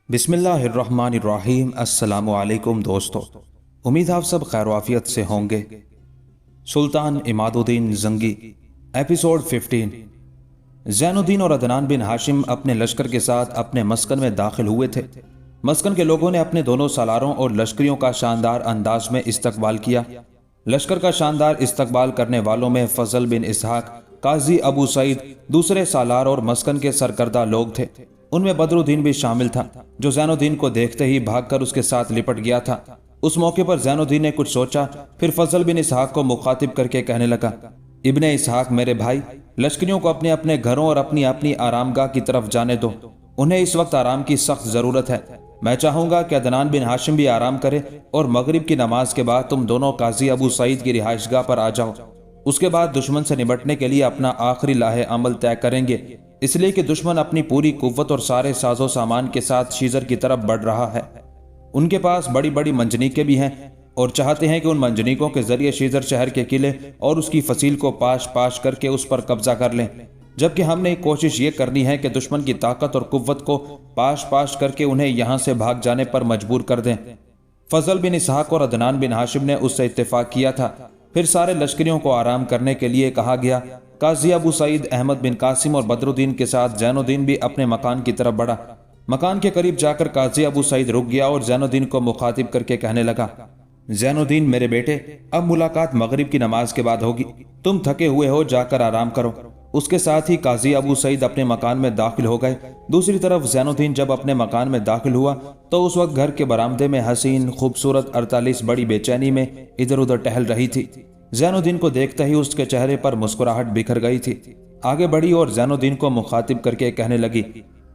बिस्मिल्लाहिर्रहमानिर्रहीम। अस्सलामु अलैकुम दोस्तों, उम्मीद आप सब खैर आफियत से होंगे। सुल्तान इमादुद्दीन जंगी, एपिसोड 15। ज़ैनुद्दीन और अदनान बिन हाशिम अपने लश्कर के साथ अपने मस्कन में दाखिल हुए थे। मस्कन के लोगों ने अपने दोनों सालारों और लश्करियों का शानदार अंदाज में इस्तकबाल किया। लश्कर का शानदार इस्तकबाल करने वालों में फजल बिन इसहाक, काजी अबू सईद, दूसरे सालार और मस्कन के सरकर्दा लोग थे। उनमें बदरुद्दीन भी शामिल था, जो ज़ैनुद्दीन को देखते ही भागकर उसके साथ लिपट गया था। उस मौके पर ज़ैनुद्दीन ने कुछ सोचा, फिर फजल बिन इसहाक को मुखातिब करके कहने लगा, इब्ने इसहाक मेरे भाई, लश्करियों को अपने अपने घरों और अपनी अपनी आरामगाह की तरफ जाने दो। उन्हें इस वक्त आराम की सख्त ज़रूरत है। मैं चाहूँगा कि अदनान बिन हाशिम भी आराम करे और मगरिब की नमाज के बाद तुम दोनों काजी अबू सईद की रिहाइशगाह पर आ जाओ। उसके बाद दुश्मन से निपटने के लिए अपना आखिरी लाहे अमल तय करेंगे, इसलिए कि दुश्मन अपनी पूरी कुव्वत और सारे साजो सामान के साथ शीजर की तरफ बढ़ रहा है। उनके पास बड़ी बड़ी मंजनीकें भी हैं और चाहते हैं कि उन मंजनीकों के जरिए शीजर शहर के किले और उसकी फसील को पाश पाश करके उस पर कब्जा कर लें, जबकि हमने कोशिश ये करनी है कि दुश्मन की ताकत और कुव्वत को पाश पाश करके उन्हें यहाँ से भाग जाने पर मजबूर कर दें। फजल बिन इसहाक और अदनान बिन हाशिम ने उससे इत्तेफाक किया था। फिर सारे लश्करियों को आराम करने के लिए कहा गया। काजी अबू सईद, अहमद बिन कासिम और बदरुद्दीन के साथ ज़ैनुद्दीन भी अपने मकान की तरफ बढ़ा। मकान के करीब जाकर काजी अबू सईद रुक गया और ज़ैनुद्दीन को मुखातिब करके कहने लगा, ज़ैनुद्दीन मेरे बेटे, अब मुलाकात मगरिब की नमाज के बाद होगी। तुम थके हुए हो, जाकर आराम करो। उसके साथ ही काजी अबू सईद अपने मकान में दाखिल हो गए। दूसरी तरफ ज़ैनुद्दीन जब अपने मकान में दाखिल हुआ तो उस वक्त घर के बरामदे में हसीन खूबसूरत 48 बड़ी बेचैनी में इधर उधर टहल रही थी। ज़ैनुद्दीन को देखते ही उसके चेहरे पर मुस्कुराहट बिखर गई थी। आगे बढ़ी और ज़ैनुद्दीन को मुखातिब करके कहने लगी,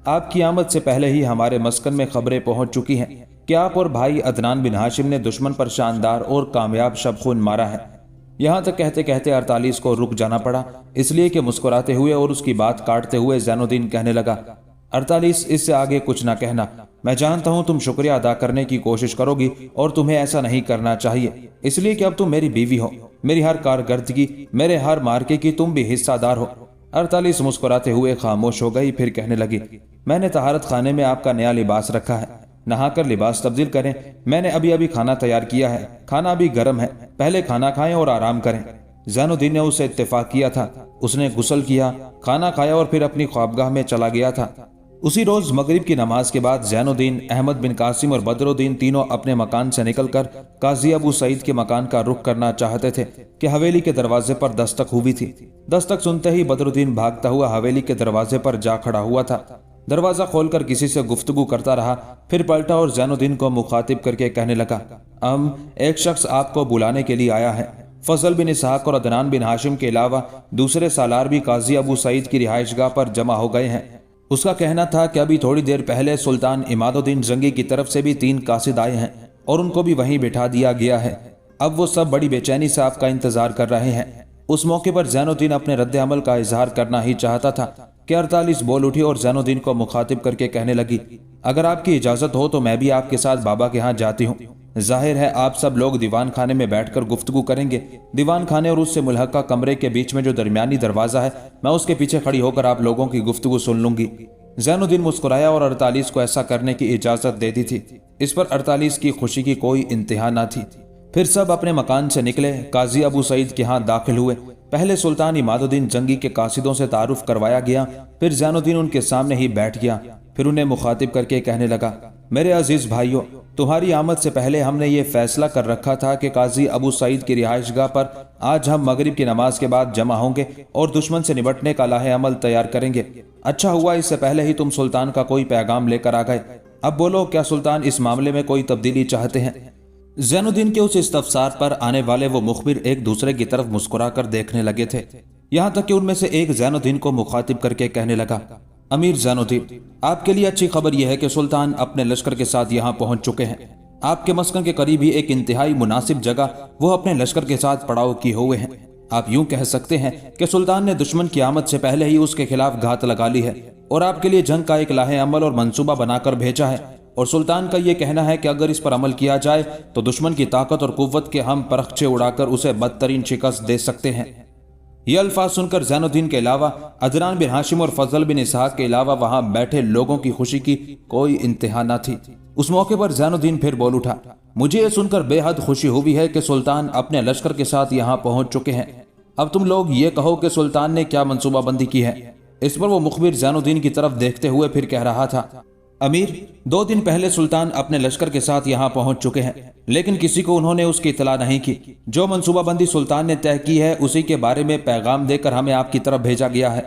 आपकी आमद से पहले ही हमारे मस्कन में खबरें पहुंच चुकी हैं कि आप और भाई अदनान बिन हाशिम ने दुश्मन पर शानदार और कामयाब शबखून मारा है। यहाँ तक कहते कहते 48 को रुक जाना पड़ा, इसलिए कि मुस्कुराते हुए और उसकी बात काटते हुए ज़ैनुद्दीन कहने लगा, 48, इससे आगे कुछ ना कहना। मैं जानता हूँ तुम शुक्रिया अदा करने की कोशिश करोगी और तुम्हें ऐसा नहीं करना चाहिए, इसलिए कि अब तुम मेरी बीवी हो, मेरी हर कारकर्दगी, मेरे हर मार्के की तुम भी हिस्सादार हो। 48 मुस्कुराते हुए खामोश हो गई। फिर कहने लगी, मैंने तहारत खाने में आपका नया लिबास रखा है, नहाकर लिबास तब्दील करें। मैंने अभी अभी खाना तैयार किया है, खाना अभी गर्म है, पहले खाना खाएं और आराम करें। ज़ैनुद्दीन ने उससे इत्तेफाक किया था। उसने गुस्ल किया, खाना खाया और फिर अपनी ख्वाबगाह में चला गया था। उसी रोज मगरिब की नमाज के बाद ज़ैनुद्दीन, अहमद बिन कासिम और बदरुद्दीन तीनों अपने मकान से निकलकर काजी अबू सईद के मकान का रुख करना चाहते थे कि हवेली के दरवाजे पर दस्तक हुई थी। दस्तक सुनते ही बदरुद्दीन भागता हुआ हवेली के दरवाजे पर जा खड़ा हुआ था। दरवाजा खोलकर किसी से गुफ्तगू करता रहा, फिर पलटा और ज़ैनुद्दीन को मुखातिब करके कहने लगा, एक शख्स आपको बुलाने के लिए आया है। फजल बिन इसहाक और अदनान बिन हाशिम के अलावा दूसरे सालार भी काजी अबू सईद की रिहाइशगाह पर जमा हो गए हैं। उसका कहना था कि अभी थोड़ी देर पहले सुल्तान इमादुद्दीन जंगी की तरफ से भी 3 कासिद आए हैं और उनको भी वहीं बिठा दिया गया है। अब वो सब बड़ी बेचैनी से आपका इंतजार कर रहे हैं। उस मौके पर ज़ैनुद्दीन अपने रद्द अमल का इजहार करना ही चाहता था कि 48 बोल उठी और ज़ैनुद्दीन को मुखातिब करके कहने लगी, अगर आपकी इजाज़त हो तो मैं भी आपके साथ बाबा के यहाँ जाती हूँ। जाहिर है आप सब लोग दीवान खाने में बैठकर गुफ्तगू करेंगे। दीवान खाने और उससे मुल्हका कमरे के बीच में जो दरमियानी दरवाज़ा है, मैं उसके पीछे खड़ी होकर आप लोगों की गुफ्तगू सुन लूंगी। ज़ैनुद्दीन मुस्कुराया और 48 को ऐसा करने की इजाज़त दे दी थी। इस पर 48 की खुशी की कोई इंतहा न थी। फिर सब अपने मकान से निकले, काजी अबू सईद के यहाँ दाखिल हुए। पहले सुल्तान इमादुद्दीन जंगी के कासिदों से तारुफ करवाया गया, फिर ज़ैनुद्दीन उनके सामने ही बैठ गया। फिर उन्हें मुखातिब करके कहने लगा, मेरे अजीज भाइयों, तुम्हारी आमद से पहले हमने ये फैसला कर रखा था कि काजी अबू सईद की रिहाइशगाह पर आज हम मगरिब की नमाज के बाद जमा होंगे और दुश्मन से निपटने का लाहे अमल तैयार करेंगे। अच्छा हुआ इससे पहले ही तुम सुल्तान का कोई पैगाम लेकर आ गए। अब बोलो, क्या सुल्तान इस मामले में कोई तब्दीली चाहते हैं? ज़ैनुद्दीन के उस इस्तफसार पर आने वाले वो मुखबिर एक दूसरे की तरफ मुस्कुरा कर देखने लगे थे। यहाँ तक कि उनमें से एक ज़ैनुद्दीन को मुखातिब करके कहने लगा, अमीर ज़ैनुद्दीन, आपके लिए अच्छी खबर यह है कि सुल्तान अपने लश्कर के साथ यहाँ पहुंच चुके हैं। आपके मस्कन के करीब ही एक इंतहाई मुनासिब जगह वो अपने लश्कर के साथ पड़ाव किए हुए हैं। आप यूं कह सकते हैं कि सुल्तान ने दुश्मन की आमद से पहले ही उसके खिलाफ घात लगा ली है और आपके लिए जंग का एक लाहे अमल और मंसूबा बनाकर भेजा है। اور سلطان کا یہ کہنا ہے کہ اگر اس پر عمل کیا جائے تو دشمن کی طاقت اور قوت کے ہم پرخچے اڑا کر اسے بدترین شکست دے سکتے ہیں۔ یہ الفاظ سن کر زین الدین کے علاوہ عدنان بن ہاشم اور فضل بن اسحاق کے علاوہ وہاں بیٹھے لوگوں کی خوشی کی کوئی انتہا نہ تھی۔ اس موقع پر زین الدین پھر بول اٹھا، مجھے یہ سن کر بے حد خوشی ہوئی ہے کہ سلطان اپنے لشکر کے ساتھ یہاں پہنچ چکے ہیں۔ اب تم لوگ یہ کہو کہ سلطان نے کیا منصوبہ بندی کی ہے۔ اس پر وہ مخبر زین الدین کی طرف دیکھتے ہوئے پھر کہہ رہا تھا، امیر، 2 دن پہلے سلطان اپنے لشکر کے ساتھ یہاں پہنچ چکے ہیں، لیکن کسی کو انہوں نے اس کی اطلاع نہیں کی۔ جو منصوبہ بندی سلطان نے طے کی ہے اسی کے بارے میں پیغام دے کر ہمیں آپ کی طرف بھیجا گیا ہے۔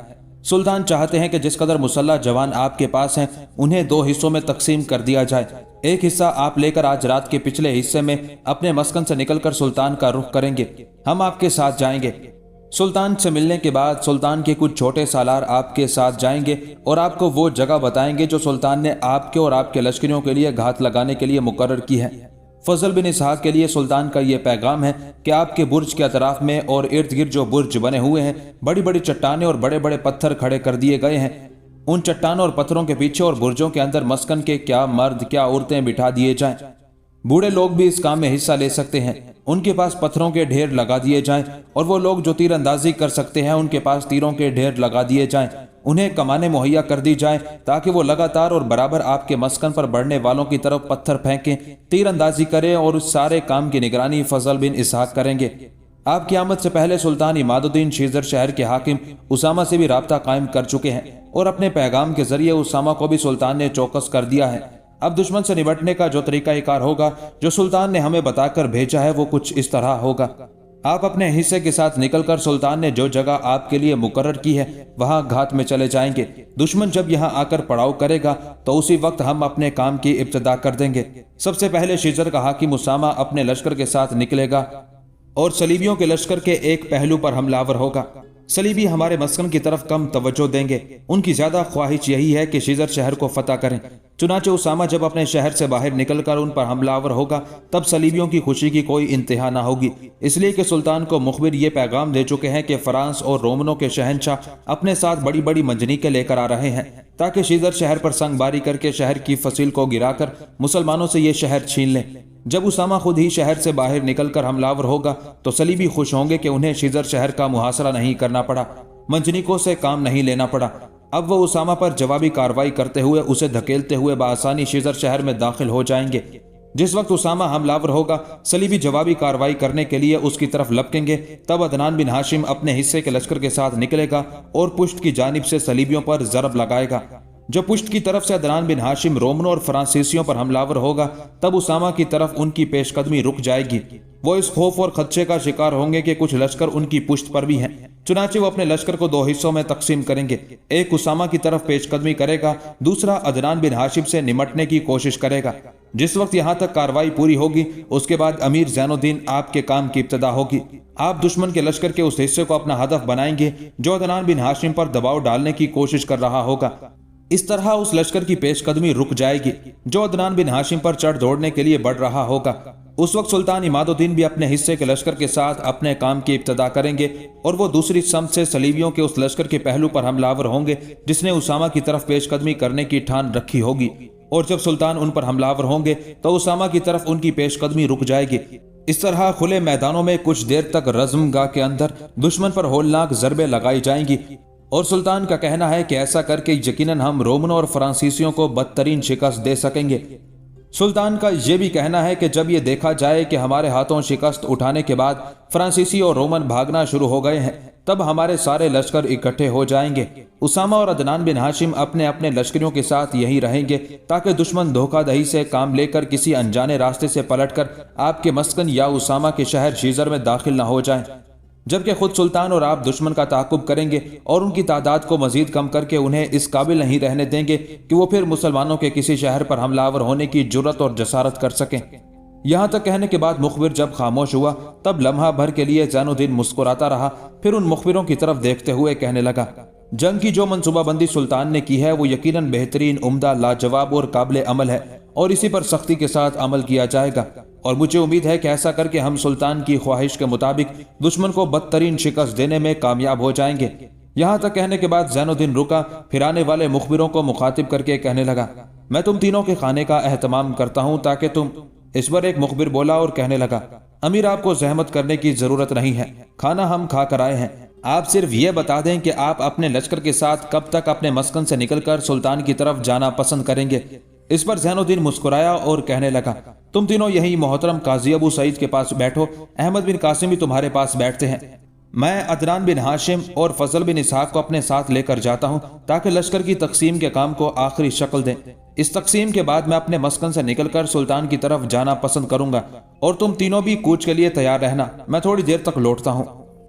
سلطان چاہتے ہیں کہ جس قدر مسلح جوان آپ کے پاس ہیں انہیں 2 حصوں میں تقسیم کر دیا جائے۔ ایک حصہ آپ لے کر آج رات کے پچھلے حصے میں اپنے مسکن سے نکل کر سلطان کا رخ کریں گے، ہم آپ کے ساتھ جائیں گے۔ سلطان سے ملنے کے بعد سلطان کے کچھ چھوٹے سالار آپ کے ساتھ جائیں گے اور آپ کو وہ جگہ بتائیں گے جو سلطان نے آپ کے اور آپ کے لشکریوں کے لیے گھات لگانے کے لیے مقرر کی ہے۔ فضل بن اسحاق کے لیے سلطان کا یہ پیغام ہے کہ آپ کے برج کے اطراف میں اور ارد گرد جو برج بنے ہوئے ہیں بڑی بڑی چٹانیں اور بڑے بڑے پتھر کھڑے کر دیے گئے ہیں۔ ان چٹانوں اور پتھروں کے پیچھے اور برجوں کے اندر مسکن کے کیا مرد کیا عورتیں بٹھا دیے جائیں۔ بوڑھے لوگ بھی اس کام میں حصہ لے سکتے ہیں۔ ان کے پاس پتھروں کے ڈھیر لگا دیے جائیں اور وہ لوگ جو تیر اندازی کر سکتے ہیں ان کے پاس تیروں کے ڈھیر لگا دیے جائیں۔ انہیں کمانیں مہیا کر دی جائیں تاکہ وہ لگاتار اور برابر آپ کے مسکن پر بڑھنے والوں کی طرف پتھر پھینکیں، تیر اندازی کریں اور اس سارے کام کی نگرانی فضل بن اسحاق کریں گے۔ آپ کی آمد سے پہلے سلطان عماد الدین شیزر شہر کے حاکم اسامہ سے بھی رابطہ قائم کر چکے ہیں اور اپنے پیغام کے ذریعے اسامہ کو بھی سلطان نے چوکس کر دیا ہے۔ اب دشمن سے نمٹنے کا جو طریقہ کار ہوگا جو سلطان نے ہمیں بتا کر بھیجا ہے وہ کچھ اس طرح ہوگا۔ آپ اپنے حصے کے ساتھ نکل کر سلطان نے جو جگہ آپ کے لیے مقرر کی ہے وہاں گھات میں چلے جائیں گے۔ دشمن جب یہاں آ کر پڑاؤ کرے گا تو اسی وقت ہم اپنے کام کی ابتدا کر دیں گے۔ سب سے پہلے شیزر کا حاکم اسامہ اپنے لشکر کے ساتھ نکلے گا اور صلیبیوں کے لشکر کے ایک پہلو پر حملہ آور ہوگا۔ صلیبی ہمارے مسکن کی طرف کم توجہ دیں گے، ان کی زیادہ خواہش یہی ہے کہ شیزر شہر کو فتح کریں۔ چنانچہ اسامہ جب اپنے شہر سے باہر نکل کر ان پر حملہ آور ہوگا تب صلیبیوں کی خوشی کی کوئی انتہا نہ ہوگی، اس لیے کہ سلطان کو مخبر یہ پیغام دے چکے ہیں کہ فرانس اور رومنوں کے شہنشاہ اپنے ساتھ بڑی بڑی منجنیقیں لے کر آ رہے ہیں تاکہ شیزر شہر پر سنگ باری کر کے شہر کی فصیل کو گرا کر مسلمانوں سے یہ شہر چھین لیں۔ جب اسامہ خود ہی شہر سے باہر نکل کر حملہ آور ہوگا تو صلیبی خوش ہوں گے کہ انہیں شیزر شہر کا محاصرہ نہیں کرنا پڑا، منجنیقوں سے کام نہیں لینا پڑا۔ اب وہ اسامہ پر جوابی کارروائی کرتے ہوئے اسے دھکیلتے ہوئے بآسانی شیزر شہر میں داخل ہو جائیں گے۔ جس وقت اسامہ حملہ آور ہوگا صلیبی جوابی کارروائی کرنے کے لیے اس کی طرف لپکیں گے، تب عدنان بن ہاشم اپنے حصے کے لشکر کے ساتھ نکلے گا اور پشت کی جانب سے صلیبیوں پر ضرب لگائے گا۔ جب پشت کی طرف سے عدنان بن ہاشم رومنوں اور فرانسیسیوں پر حملہ آور ہوگا تب اسامہ کی طرف ان کی پیش قدمی رک جائے گی۔ وہ اس خوف اور خدشے کا شکار ہوں گے کہ کچھ لشکر ان کی پشت پر بھی ہیں، چنانچہ وہ اپنے لشکر کو 2 حصوں میں تقسیم کریں گے، ایک اسامہ کی طرف پیش قدمی کرے گا، دوسرا عدنان بن ہاشم سے نمٹنے کی کوشش کرے گا۔ جس وقت یہاں تک کارروائی پوری ہوگی اس کے بعد امیر زین الدین آپ کے کام کی ابتدا ہوگی۔ آپ دشمن کے لشکر کے اس حصے کو اپنا ہدف بنائیں گے جو عدنان بن ہاشم پر دباؤ ڈالنے کی کوشش کر رہا ہوگا۔ اس طرح اس لشکر کی پیش قدمی رک جائے گی جو عدنان بن ہاشم پر چڑھ دوڑنے کے لیے بڑھ رہا ہوگا۔ اس وقت سلطان عماد الدین بھی اپنے حصے کے لشکر کے ساتھ اپنے کام کی ابتدا کریں گے اور وہ دوسری سمت سے صلیبیوں کے اس لشکر کے پہلو پر حملہ آور ہوں گے جس نے اسامہ کی طرف پیش قدمی کرنے کی ٹھان رکھی ہوگی، اور جب سلطان ان پر حملہ آور ہوں گے تو اسامہ کی طرف ان کی پیش قدمی رک جائے گی۔ اس طرح کھلے میدانوں میں کچھ دیر تک رزم گاہ کے اندر دشمن پر ہولناک ضربیں لگائی جائیں گی، اور سلطان کا کہنا ہے کہ ایسا کر کے یقیناً ہم رومنوں اور فرانسیسیوں کو بدترین شکست دے سکیں گے۔ سلطان کا یہ بھی کہنا ہے کہ جب یہ دیکھا جائے کہ ہمارے ہاتھوں شکست اٹھانے کے بعد فرانسیسی اور رومن بھاگنا شروع ہو گئے ہیں تب ہمارے سارے لشکر اکٹھے ہو جائیں گے۔ اسامہ اور عدنان بن ہاشم اپنے اپنے لشکریوں کے ساتھ یہیں رہیں گے تاکہ دشمن دھوکہ دہی سے کام لے کر کسی انجانے راستے سے پلٹ کر آپ کے مسکن یا اسامہ کے شہر شیزر میں داخل نہ ہو جائیں، جبکہ خود سلطان اور آپ دشمن کا تعاقب کریں گے اور ان کی تعداد کو مزید کم کر کے انہیں اس قابل نہیں رہنے دیں گے کہ وہ پھر مسلمانوں کے کسی شہر پر حملہ آور ہونے کی جرت اور جسارت کر سکیں۔ یہاں تک کہنے کے بعد مخبر جب خاموش ہوا تب لمحہ بھر کے لیے زین الدین مسکراتا رہا، پھر ان مخبروں کی طرف دیکھتے ہوئے کہنے لگا، جنگ کی جو منصوبہ بندی سلطان نے کی ہے وہ یقیناً بہترین، عمدہ، لاجواب اور قابل عمل ہے اور اسی پر سختی کے ساتھ عمل کیا جائے گا، اور مجھے امید ہے کہ ایسا کر کے ہم سلطان کی خواہش کے مطابق دشمن کو بدترین شکست دینے میں کامیاب ہو جائیں گے۔ یہاں تک کہنے کے بعد زین الدین رکا، پھر آنے والے مخبروں کو مخاطب کر کے کہنے لگا، میں تم تینوں کے کھانے کا اہتمام کرتا ہوں تاکہ تم اس پر ایک مخبر بولا اور کہنے لگا امیر آپ کو زحمت کرنے کی ضرورت نہیں ہے، کھانا ہم کھا کر آئے ہیں، آپ صرف یہ بتا دیں کہ آپ اپنے لشکر کے ساتھ کب تک اپنے مسکن سے نکل کر سلطان کی طرف جانا پسند کریں گے۔ اس پر زین الدین مسکرایا اور کہنے لگا تم تینوں یہی محترم قاضی ابو سعید کے پاس بیٹھو، احمد بن قاسم بھی تمہارے پاس بیٹھتے ہیں، میں عدنان بن ہاشم اور فضل بن اسحاق کو اپنے ساتھ لے کر جاتا ہوں تاکہ لشکر کی تقسیم کے کام کو آخری شکل دیں۔ اس تقسیم کے بعد میں اپنے مسکن سے نکل کر سلطان کی طرف جانا پسند کروں گا اور تم تینوں بھی کوچ کے لیے تیار رہنا، میں تھوڑی دیر تک لوٹتا ہوں۔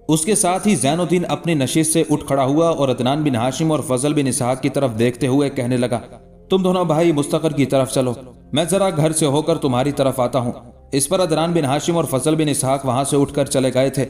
اس کے ساتھ ہی زین الدین اپنی نشست سے اٹھ کھڑا ہوا اور عدنان بن ہاشم اور فضل بن اسحاق کی طرف دیکھتے ہوئے کہنے لگا تم دونوں بھائی مستقر کی طرف چلو، میں ذرا گھر سے ہو کر تمہاری طرف آتا ہوں۔ اس پر عدنان بن ہاشم اور فضل بن اسحاق وہاں سے اٹھ کر چلے گئے تھے۔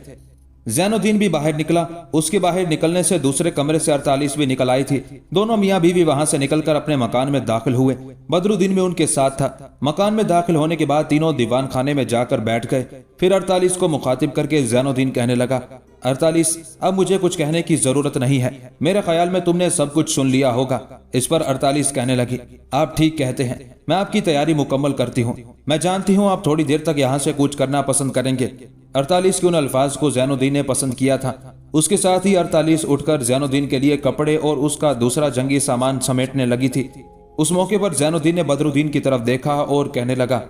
زین الدین بھی باہر نکلا، اس کے باہر نکلنے سے دوسرے کمرے سے 48 بھی نکل آئی تھی۔ دونوں میاں بیوی وہاں سے نکل کر اپنے مکان میں داخل ہوئے، بدر الدین بھی ان کے ساتھ تھا۔ مکان میں داخل ہونے کے بعد تینوں دیوان خانے میں جا کر بیٹھ گئے۔ پھر 48 کو مخاطب کر کے زین الدین کہنے لگا 48 اب مجھے کچھ کہنے کی ضرورت نہیں ہے، میرے خیال میں تم نے سب کچھ سن لیا ہوگا۔ اس پر 48 کہنے لگی آپ ٹھیک کہتے ہیں، میں آپ کی تیاری مکمل کرتی ہوں، میں جانتی ہوں آپ تھوڑی دیر تک یہاں سے کوچ کرنا پسند کریں گے۔ 48 کے ان الفاظ کو زین الدین نے پسند کیا تھا۔ اس کے ساتھ ہی 48 اٹھ کر زین الدین کے لیے کپڑے اور اس کا دوسرا جنگی سامان سمیٹنے لگی تھی۔ اس موقع پر زین الدین نے بدر الدین کی طرف دیکھا اور کہنے لگا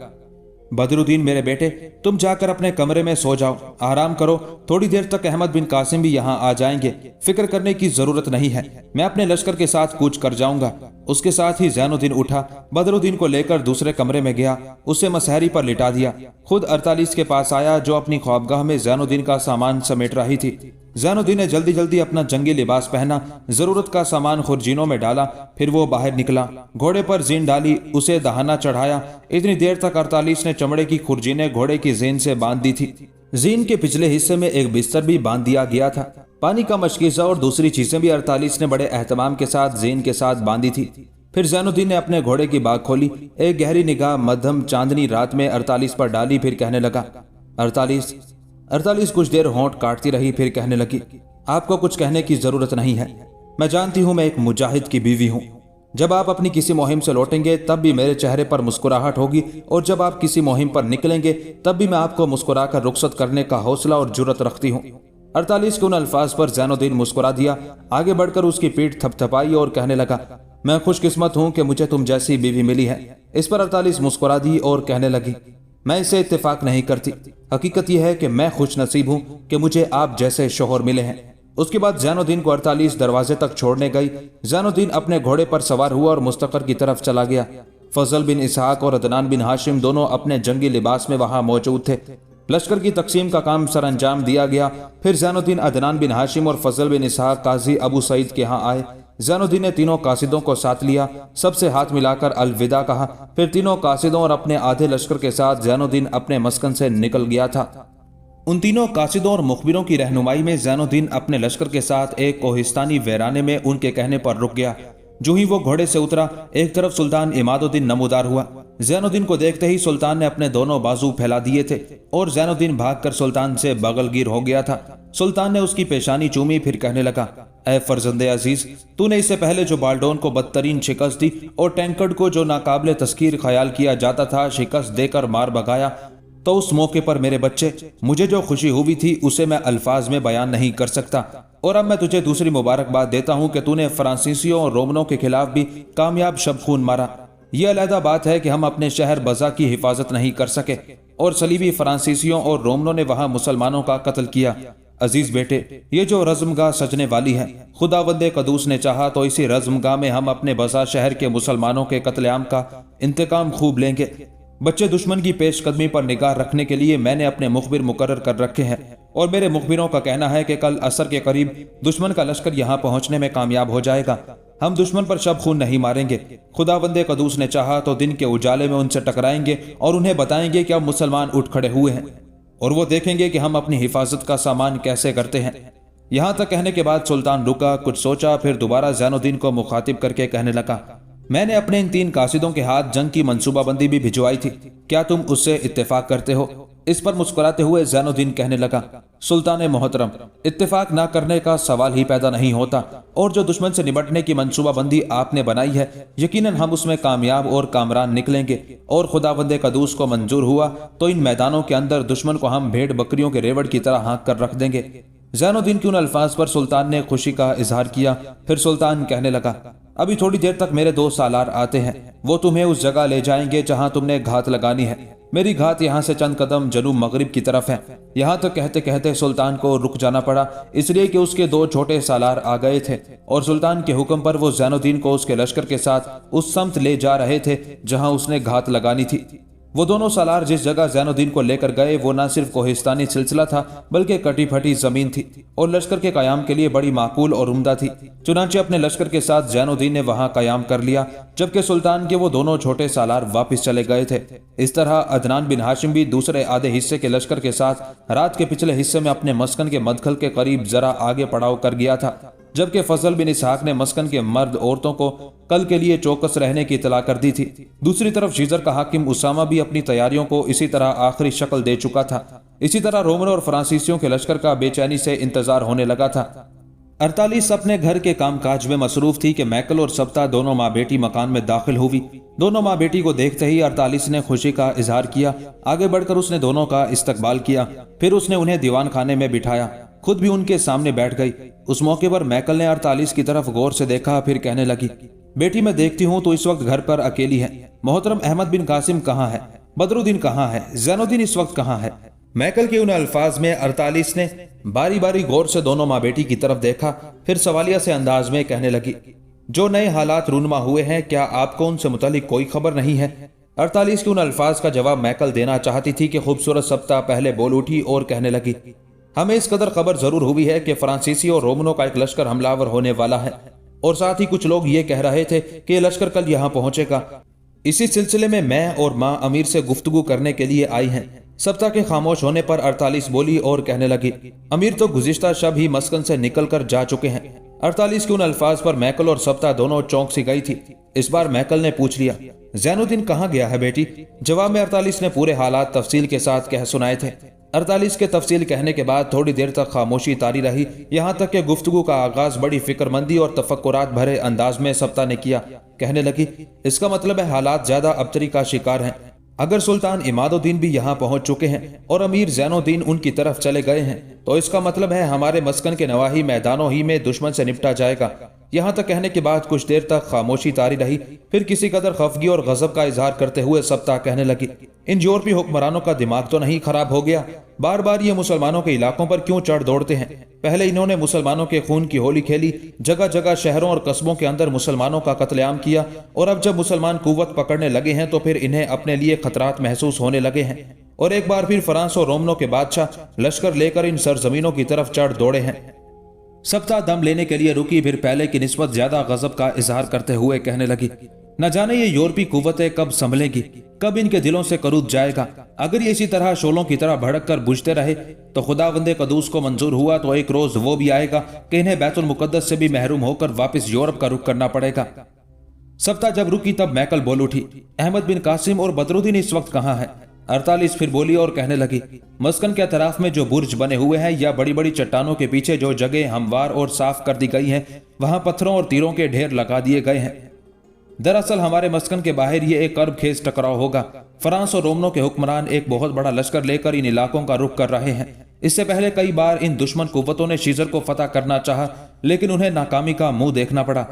بدر الدین میرے بیٹے تم جا کر اپنے کمرے میں سو جاؤ، آرام کرو، تھوڑی دیر تک احمد بن قاسم بھی یہاں آ جائیں گے، فکر کرنے کی ضرورت نہیں ہے، میں اپنے لشکر کے ساتھ کوچ کر جاؤں گا۔ اس کے ساتھ ہی زین الدین اٹھا، بدر الدین کو لے کر دوسرے کمرے میں گیا، اسے مسہری پر لٹا دیا، خود 48 کے پاس آیا جو اپنی خوابگاہ میں زین الدین کا سامان سمیٹ رہی تھی۔ زین الدین نے جلدی جلدی اپنا جنگی لباس پہنا، ضرورت کا سامان خرجینوں میں ڈالا، پھر وہ باہر نکلا، گھوڑے پر زین ڈالی، اسے دہانا چڑھایا۔ اتنی دیر تک 48 نے چمڑے کی خرجینیں گھوڑے کی زین سے باندھ دی تھی۔ زین کے پچھلے حصے میں ایک بستر بھی باندھ دیا گیا تھا۔ پانی کا مشکیزہ اور دوسری چیزیں بھی 48 نے بڑے اہتمام کے ساتھ زین کے ساتھ باندھی تھی۔ پھر زین الدین نے اپنے گھوڑے کی باگ کھولی، ایک گہری نگاہ مدھم چاندنی رات میں 48 پر ڈالی، پھر کہنے لگا 48 کچھ دیر ہونٹ کاٹتی رہی، پھر کہنے لگی آپ کو کچھ کہنے کی ضرورت نہیں ہے، میں جانتی ہوں میں ایک مجاہد کی بیوی ہوں، جب آپ اپنی کسی مہم سے لوٹیں گے تب بھی میرے چہرے پر مسکراہٹ ہوگی، اور جب آپ کسی مہم پر نکلیں گے تب بھی میں آپ کو مسکرا کر رخصت کرنے کا حوصلہ اور جرت رکھتی ہوں۔ 48 کے ان الفاظ پر زین الدین مسکرا دیا، آگے بڑھ کر اس کی پیٹھ تھپ تھپائی اور کہنے لگا میں خوش قسمت ہوں کہ مجھے تم جیسی بیوی ملی ہے۔ اس پر 48 مسکرا دی اور کہنے لگی میں اسے اتفاق نہیں کرتی، حقیقت یہ ہے کہ میں خوش نصیب ہوں کہ مجھے آپ جیسے شوہر ملے ہیں۔ اس کے بعد زین الدین کو 48 دروازے تک چھوڑنے گئی۔ زین الدین اپنے گھوڑے پر سوار ہوا اور مستقر کی طرف چلا گیا۔ فضل بن اسحاق اور عدنان بن ہاشم دونوں اپنے جنگی لباس میں وہاں موجود تھے۔ لشکر کی تقسیم کا کام سر انجام دیا گیا۔ پھر زین الدین عدنان بن ہاشم اور فضل بن اسحاق قاضی ابو سعید کے ہاں آئے۔ زین الدین نے تینوں قاصدوں کو ساتھ لیا، سب سے ہاتھ ملا کر الوداع کہا، پھر تینوں قاصدوں اور اپنے آدھے لشکر کے ساتھ زین الدین اپنے مسکن سے نکل گیا تھا۔ ان تینوں قاصدوں اور مخبروں کی رہنمائی میں زین الدین اپنے لشکر کے ساتھ ایک کوہستانی ویرانے میں ان کے کہنے پر رک گیا۔ جو ہی وہ گھوڑے سے اترا، ایک طرف سلطان عماد الدین نمودار ہوا۔ زین الدین کو دیکھتے ہی سلطان نے اپنے دونوں بازو پھیلا دیے تھے اور زین الدین بھاگ کر سلطان سے بغل گیر ہو گیا تھا۔ سلطان نے اس کی پیشانی چومی، پھر کہنے لگا اے فرزند عزیز، تو نے اس سے پہلے جو بالڈون کو بدترین شکست دی اور ٹینکرڈ کو جو ناقابل تذکیر خیال کیا جاتا تھا شکست دے کر مار بگایا، تو اس موقع پر میرے بچے مجھے جو خوشی ہوئی تھی اسے میں الفاظ میں بیان نہیں کر سکتا۔ اور اب میں تجھے دوسری مبارکباد دیتا ہوں کہ تو نے فرانسیسیوں اور رومنوں کے خلاف بھی کامیاب شب خون مارا۔ یہ علیحدہ بات ہے کہ ہم اپنے شہر بزا کی حفاظت نہیں کر سکے اور صلیبی فرانسیسیوں اور رومنوں نے وہاں مسلمانوں کا قتل کیا۔ عزیز بیٹے، یہ جو رزمگاہ سجنے والی ہے، خداوند قدوس نے چاہا تو اسی رزمگاہ میں ہم اپنے بزا شہر کے مسلمانوں کے قتل عام کا انتقام خوب لیں گے۔ بچے، دشمن کی پیش قدمی پر نگاہ رکھنے کے لیے میں نے اپنے مخبر مقرر کر رکھے ہیں، اور میرے مخبروں کا کہنا ہے کہ کل عصر کے قریب دشمن کا لشکر یہاں پہنچنے میں کامیاب ہو جائے گا۔ ہم دشمن پر شب خون نہیں ماریں گے، خداوند قدوس نے چاہا تو دن کے اجالے میں ان سے ٹکرائیں گے اور انہیں بتائیں گے کہ اب مسلمان اٹھ کھڑے ہوئے ہیں، اور وہ دیکھیں گے کہ ہم اپنی حفاظت کا سامان کیسے کرتے ہیں۔ یہاں تک کہنے کے بعد سلطان رکا، کچھ سوچا، پھر دوبارہ زین الدین کو مخاطب کر کے کہنے لگا میں نے اپنے ان 3 قاصدوں کے ہاتھ جنگ کی منصوبہ بندی بھی بھجوائی تھی، کیا تم اس سے اتفاق کرتے ہو؟ इस पर मुस्कुराते हुए ज़ैनुद्दीन कहने लगा, सुल्तान मोहतरम, इत्तेफाक ना करने का सवाल ही पैदा नहीं होता, और जो दुश्मन से निपटने की मंसूबाबंदी आपने बनाई है यकीनन हम उसमें कामयाब और कामरान निकलेंगे, और खुदावंदे कदूस को मंजूर हुआ तो इन मैदानों के अंदर दुश्मन को हम भेड़ बकरियों के रेवड़ की तरह हाँक कर रख देंगे। ज़ैनुद्दीन के उन अल्फाज पर सुल्तान ने खुशी का इजहार किया। फिर सुल्तान कहने लगा, अभी थोड़ी देर तक मेरे 2 सालार आते हैं, वो तुम्हें उस जगह ले जाएंगे जहां तुमने घात लगानी है। मेरी घात यहाँ से चंद कदम जनूब मगरिब की तरफ है। यहाँ तक कहते कहते सुल्तान को रुक जाना पड़ा, इसलिए कि उसके 2 छोटे सालार आ गए थे और सुल्तान के हुक्म पर वो ज़ैनुद्दीन को उसके लश्कर के साथ उस समत ले जा रहे थे जहां उसने घात लगानी थी। वो दोनों सालार जिस जगह ज़ैनुद्दीन को लेकर गए वो न सिर्फ कोहिस्तानी सिलसिला था बल्कि कटी फटी जमीन थी और लश्कर के कयाम के लिए बड़ी माकूल और उम्दा थी। चुनांचे अपने लश्कर के साथ ज़ैनुद्दीन ने वहां कयाम कर लिया, जबकि सुल्तान के वो दोनों छोटे सालार वापस चले गए थे। इस तरह अदनान बिन हाशिम भी दूसरे आधे हिस्से के लश्कर के साथ रात के पिछले हिस्से में अपने मस्कन के मदखल के करीब जरा आगे पड़ाव कर गया था, जबकि फजल बिन इसहाक ने मस्कन के मर्द औरतों को कल के लिए चौकस रहने की इतला कर दी थी। दूसरी तरफ शीजर का हाकिम उसामा भी अपनी तैयारियों को इसी तरह आखिरी शक्ल दे चुका था। इसी तरह रोमनों और फ्रांसीसियों के लश्कर का बेचैनी से इंतजार होने लगा था। 48 अपने घर के कामकाज में मसरूफ थी कि मैकल और सप्ता दोनों माँ बेटी मकान में दाखिल हुई। दोनों माँ बेटी को देखते ही 48 ने खुशी का इजहार किया। आगे बढ़कर उसने दोनों का इस्तकबाल किया, फिर उसने उन्हें दीवान खाने में बिठाया, खुद भी उनके सामने बैठ गई। उस मौके पर मैकल ने 48 की तरफ गौर से देखा, फिर कहने लगी, बेटी मैं देखती हूँ तो इस वक्त घर पर अकेली है। मोहतरम अहमद बिन कासिम कहाँ है? बदरुद्दीन कहाँ है? ज़ैनुद्दीन इस वक्त कहाँ है? मैकल के उन अल्फाज में 48 ने बारी बारी गौर से दोनों माँ बेटी की तरफ देखा, फिर सवालिया से अंदाज में कहने लगी, जो नए हालात रूनमा हुए हैं क्या आपको उनसे मुतालिक कोई खबर नहीं है? 48 के उन अल्फाज का जवाब मैकल देना चाहती थी कि खूबसूरत सप्ता पहले बोल उठी और कहने लगी, हमें इस कदर खबर जरूर हुई है कि फ्रांसीसी और रोमनों का एक लश्कर हमलावर होने वाला है, और साथ ही कुछ लोग ये कह रहे थे कि ये लश्कर कल यहाँ पहुंचेगा। इसी सिलसिले में मैं और माँ अमीर से गुफ्तगू करने के लिए आई हैं। सप्ताह के खामोश होने पर 48 बोली और कहने लगी, अमीर तो गुज़िश्ता शब ही मस्कन से निकल कर जा चुके हैं। 48 के उन अल्फाज पर मैकल और सप्ताह दोनों चौंक सी गई थी। इस बार मैकल ने पूछ लिया, ज़ैनुद्दीन कहाँ गया है बेटी? जवाब में 48 ने पूरे हालात तफसील के साथ कह सुनाए थे। 48 के तफसील कहने के बाद थोड़ी देर तक खामोशी तारी रही, यहाँ तक कि गुफ्तगू का आगाज बड़ी फिक्रमंदी और तफक्कुरात भरे अंदाज में सप्ताह ने किया। कहने लगी, इसका मतलब है हालात ज्यादा अबतरी का शिकार हैं। अगर सुल्तान इमादुद्दीन भी यहाँ पहुंच चुके हैं और अमीर ज़ैनुद्दीन उनकी तरफ चले गए हैं तो इसका मतलब है हमारे मस्कन के नवाही मैदानों ही में दुश्मन से निपटा जाएगा। यहाँ तक कहने के बाद कुछ देर तक खामोशी तारी रही, फिर किसी कदर खफगी और गजब का इजहार करते हुए सप्ताह कहने लगी, इन यूरोपीय हुक्मरानों का दिमाग तो नहीं खराब हो गया? बार बार ये मुसलमानों के इलाकों पर क्यों चढ़ दौड़ते हैं? पहले इन्होंने मुसलमानों के खून की होली खेली, जगह जगह शहरों और कस्बों के अंदर मुसलमानों का कत्लेआम किया, और अब जब मुसलमान कुव्वत पकड़ने लगे हैं तो फिर इन्हें अपने लिए खतरात महसूस होने लगे हैं, और एक बार फिर फ्रांस और रोमनों के बादशाह लश्कर लेकर इन सरजमीनों की तरफ चढ़ दौड़े हैं। सप्ताह दम लेने के लिए रुकी, फिर पहले की निस्बत ज्यादा गजब का इजहार करते हुए कहने लगी, न जाने ये यूरोपीय कुव्वतें कब संभलेंगी, कब इनके दिलों से करूद जाएगा। अगर ये इसी तरह शोलों की तरह भड़क कर बुझते रहे तो खुदावंदे कदूस को मंजूर हुआ तो एक रोज वो भी आएगा कि इन्हें बैतुल मुकद्दस से भी महरूम होकर वापस यूरोप का रुख करना पड़ेगा। सप्ताह जब रुकी तब मैकल बोल उठी, अहमद बिन कासिम और बदरुद्दीन इस वक्त कहाँ है? 48 फिर बोली और कहने लगी, मस्कन के अतराफ में जो बुर्ज बने हुए हैं या बड़ी बड़ी चट्टानों के पीछे जो जगह हमवार और साफ कर दी गई हैं वहां पत्थरों और तीरों के ढेर लगा दिए गए हैं। दरअसल हमारे मस्कन के बाहर ये एक अरबखेज टकराव होगा। फ्रांस और रोमनों के हुक्मरान एक बहुत बड़ा लश्कर लेकर इन इलाकों का रुख कर रहे हैं। इससे पहले कई बार इन दुश्मन कुव्वतों ने शीजर को फतह करना चाहा, लेकिन उन्हें नाकामी का मुंह देखना पड़ा।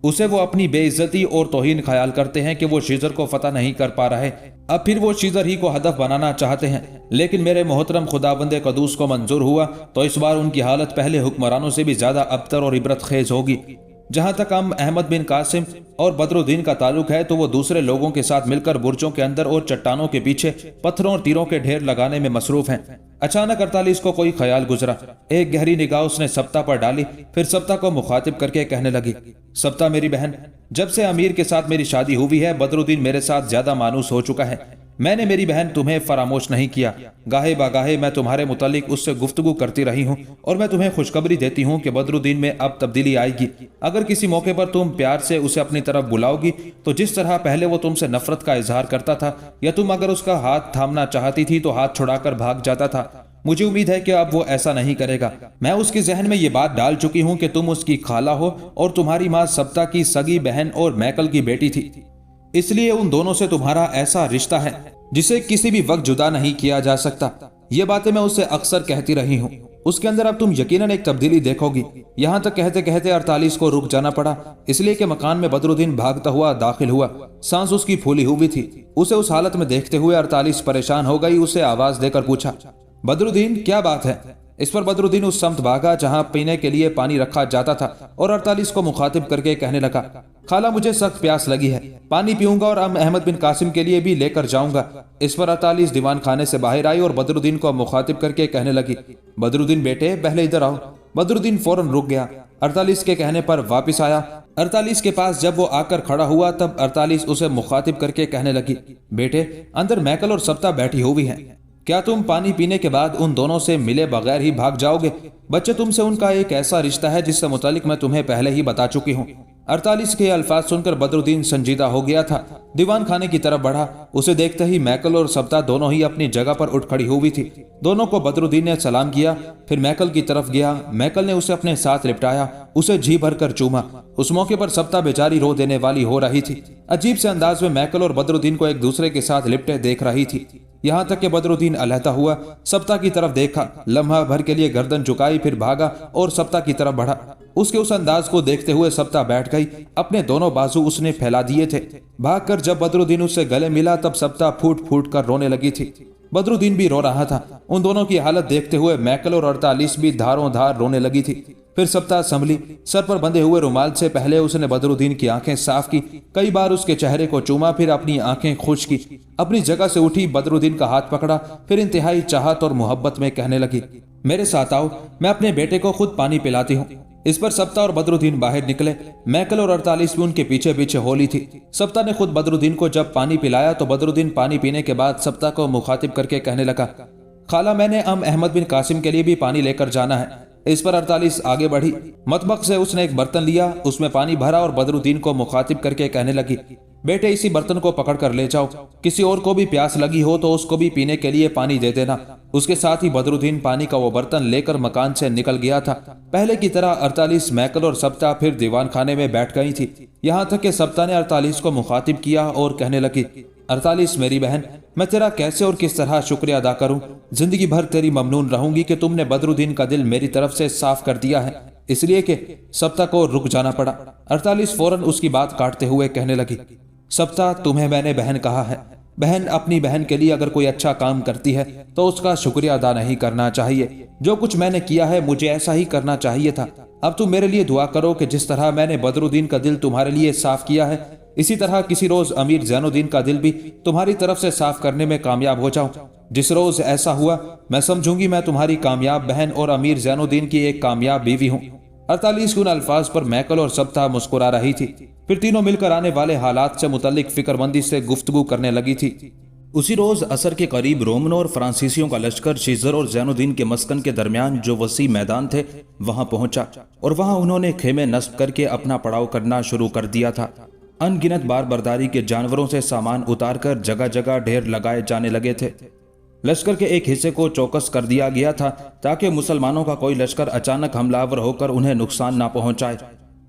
उसे वो अपनी बेइज्जती और तौहीन ख्याल करते हैं कि वो शीजर को फतह नहीं कर पा रहे, अब फिर वो शीजर ही को हदफ बनाना चाहते हैं। लेकिन मेरे मोहतरम खुदावंदे कदूस को मंजूर हुआ तो इस बार उनकी हालत पहले हुक्मरानों से भी ज्यादा अबतर और इबरत खेज होगी। जहां तक हम अहमद बिन कासिम और बदरुद्दीन का ताल्लुक है तो वो दूसरे लोगों के साथ मिलकर बुर्जों के अंदर और चट्टानों के पीछे पत्थरों और तीरों के ढेर लगाने में मसरूफ हैं। अचानक 48 को कोई ख्याल गुजरा। एक गहरी निगाह उसने सप्ताह पर डाली, फिर सप्ताह को मुखातिब करके कहने लगी, सप्ताह मेरी बहन, जब से अमीर के साथ मेरी शादी हुई है बदरुद्दीन मेरे साथ ज्यादा मानूस हो चुका है। میں نے میری بہن تمہیں فراموش نہیں کیا، گاہے باگاہے میں تمہارے متعلق اس سے گفتگو کرتی رہی ہوں اور میں تمہیں خوشخبری دیتی ہوں کہ بدرالدین میں اب تبدیلی آئے گی۔ اگر کسی موقع پر تم پیار سے اسے اپنی طرف بلاؤ گی تو جس طرح پہلے وہ تم سے نفرت کا اظہار کرتا تھا یا تم اگر اس کا ہاتھ تھامنا چاہتی تھی تو ہاتھ چھڑا کر بھاگ جاتا تھا، مجھے امید ہے کہ اب وہ ایسا نہیں کرے گا۔ میں اس کے ذہن میں یہ بات ڈال چکی ہوں کہ تم اس کی خالہ ہو اور تمہاری ماں سبتا کی سگی بہن اور میکل کی بیٹی تھی، اس لیے ان دونوں سے تمہارا ایسا رشتہ ہے جسے کسی بھی وقت جدا نہیں کیا جا سکتا۔ یہ باتیں میں اسے اکثر کہتی رہی ہوں۔ اس کے اندر اب تم یقیناً ایک تبدیلی دیکھو گی۔ یہاں تک کہتے کہتے 48 کو رک جانا پڑا، اس لیے کہ مکان میں بدرالدین بھاگتا ہوا داخل ہوا۔ سانس اس کی پھولی ہوئی تھی۔ اسے اس حالت میں دیکھتے ہوئے 48 پریشان ہو گئی۔ اسے آواز دے کر پوچھا، بدرالدین کیا بات ہے؟ اس پر بدرالدین اس سمت بھاگا جہاں پینے کے لیے پانی رکھا جاتا تھا اور 48 کو مخاطب کر کے کہنے لگا، خالہ مجھے سخت پیاس لگی ہے، پانی پیوں گا اور احمد بن قاسم کے لیے بھی لے کر جاؤں گا۔ اس پر 48 دیوان خانے سے باہر آئی اور بدرالدین کو مخاطب کر کے کہنے لگی، بدرالدین بیٹے پہلے ادھر آؤ۔ بدرالدین فوراً رک گیا، 48 کے کہنے پر واپس آیا۔ 48 کے پاس جب وہ آ کر کھڑا ہوا تب 48 اسے مخاطب کر کے کہنے لگی، بیٹے اندر میکل اور سبتا بیٹھی ہوئی ہیں، کیا تم پانی پینے کے بعد ان دونوں سے ملے بغیر ہی بھاگ جاؤ گے؟ بچے تم سے ان کا ایک ایسا رشتہ ہے جس سے متعلق میں تمہیں پہلے ہی بتا چکی ہوں۔ 48 کے الفاظ سن کر بدرالدین سنجیدہ ہو گیا تھا۔ دیوان خانے کی طرف بڑھا، اسے دیکھتے ہی میکل اور سبتا دونوں ہی اپنی جگہ پر اٹھ کھڑی ہوئی تھی۔ دونوں کو بدرالدین نے سلام کیا، پھر میکل کی طرف گیا۔ میکل نے اسے اپنے ساتھ لپٹایا، اسے جی بھر کر چوما۔ اس موقع پر سبتا بیچاری رو دینے والی ہو رہی تھی۔ عجیب سے انداز میں میکل اور بدرالدین کو ایک دوسرے کے ساتھ لپٹے دیکھ رہی تھی، یہاں تک کہ بدرالدین علیحدہ ہوا، سبتا کی طرف دیکھا، لمحہ بھر کے لیے گردن جھکائی، پھر بھاگا اور سبتا کی طرف بڑھا۔ اس کے اس انداز کو دیکھتے ہوئے سبتا بیٹھ گئی، اپنے دونوں بازو اس نے پھیلا دیے تھے۔ بھاگ کر جب بدرالدین اس سے گلے ملا تب سبتا پھوٹ پھوٹ کر رونے لگی تھی۔ بدرالدین بھی رو رہا تھا۔ ان دونوں کی حالت دیکھتے ہوئے میکل اور 48 بھی دھاروں دھار رونے لگی تھی۔ پھر سبتا سنبھلی، سر پر بندھے ہوئے رومال سے پہلے اس نے بدرالدین کی آنکھیں صاف کی، کئی بار اس کے چہرے کو چوما، پھر اپنی آنکھیں خشک کی، اپنی جگہ سے اٹھی، بدرالدین کا ہاتھ پکڑا، پھر انتہائی چاہت اور محبت میں کہنے لگی، میرے ساتھ آؤ، میں اپنے بیٹے کو خود پانی پلاتی ہوں۔ اس پر سبتا اور بدرالدین باہر نکلے۔ میکل اور 48 بھی ان کے پیچھے پیچھے ہولی تھی۔ سبتا نے خود بدرالدین کو جب پانی پلایا تو بدرالدین پانی پینے کے بعد سبتا کو مخاطب کر کے کہنے لگا، خالہ میں نے احمد بن قاسم کے لیے بھی پانی لے کر جانا ہے۔ اس پر 48 آگے بڑھی، مطبخ سے اس نے ایک برتن لیا، اس میں پانی بھرا اور بدرالدین کو مخاطب کر کے کہنے لگی، بیٹے اسی برتن کو پکڑ کر لے جاؤ، کسی اور کو بھی پیاس لگی ہو تو اس کو بھی پینے کے لیے پانی دے دینا۔ اس کے ساتھ ہی بدرالدین پانی کا وہ برتن لے کر مکان سے نکل گیا تھا۔ پہلے کی طرح 48 میکل اور سبتا پھر دیوان خانے میں بیٹھ گئی تھی، یہاں تک کہ سبتا نے 48 کو مخاطب کیا اور کہنے لگی، 48 میری بہن، میں تیرا کیسے اور کس طرح شکریہ ادا کروں؟ زندگی بھر تیری ممنون رہوں گی کہ تم نے بدرالدین کا دل میری طرف سے صاف کر دیا ہے، اس لیے کہ سبتا کو رک جانا پڑا۔ 48 فوراً اس کی بات کاٹتے ہوئے کہنے لگی، سبتا تمہیں میں نے بہن کہا ہے، بہن اپنی بہن کے لیے اگر کوئی اچھا کام کرتی ہے تو اس کا شکریہ ادا نہیں کرنا چاہیے۔ جو کچھ میں نے کیا ہے مجھے ایسا ہی کرنا چاہیے تھا۔ اب تم میرے لیے دعا کرو کہ جس طرح میں نے بدرالدین کا دل تمہارے لیے صاف کیا ہے، اسی طرح کسی روز امیر زین الدین کا دل بھی تمہاری طرف سے صاف کرنے میں کامیاب ہو جاؤں۔ جس روز ایسا ہوا میں سمجھوں گی میں تمہاری کامیاب بہن اور امیر زین الدین کی ایک کامیاب بیوی ہوں۔ 48 کے ان الفاظ پر میکل اور سبتا مسکرا رہی تھی، پھر تینوں مل کر آنے والے حالات سے متعلق فکر مندی سے گفتگو کرنے لگی تھی۔ اسی روز عصر کے قریب رومنوں اور فرانسیسیوں کا لشکر شیزر اور زین الدین کے مسکن کے درمیان جو وسیع میدان تھے وہاں پہنچا، اور وہاں انہوں نے خیمے نصب کر کے اپنا پڑاؤ کرنا شروع کر دیا تھا۔ ان گنت بار برداری کے جانوروں سے سامان اتار کر جگہ جگہ ڈھیر لگائے جانے لگے تھے۔ لشکر کے ایک حصے کو چوکس کر دیا گیا تھا تاکہ مسلمانوں کا کوئی لشکر اچانک حملہ آور ہو کر انہیں نقصان نہ پہنچائے۔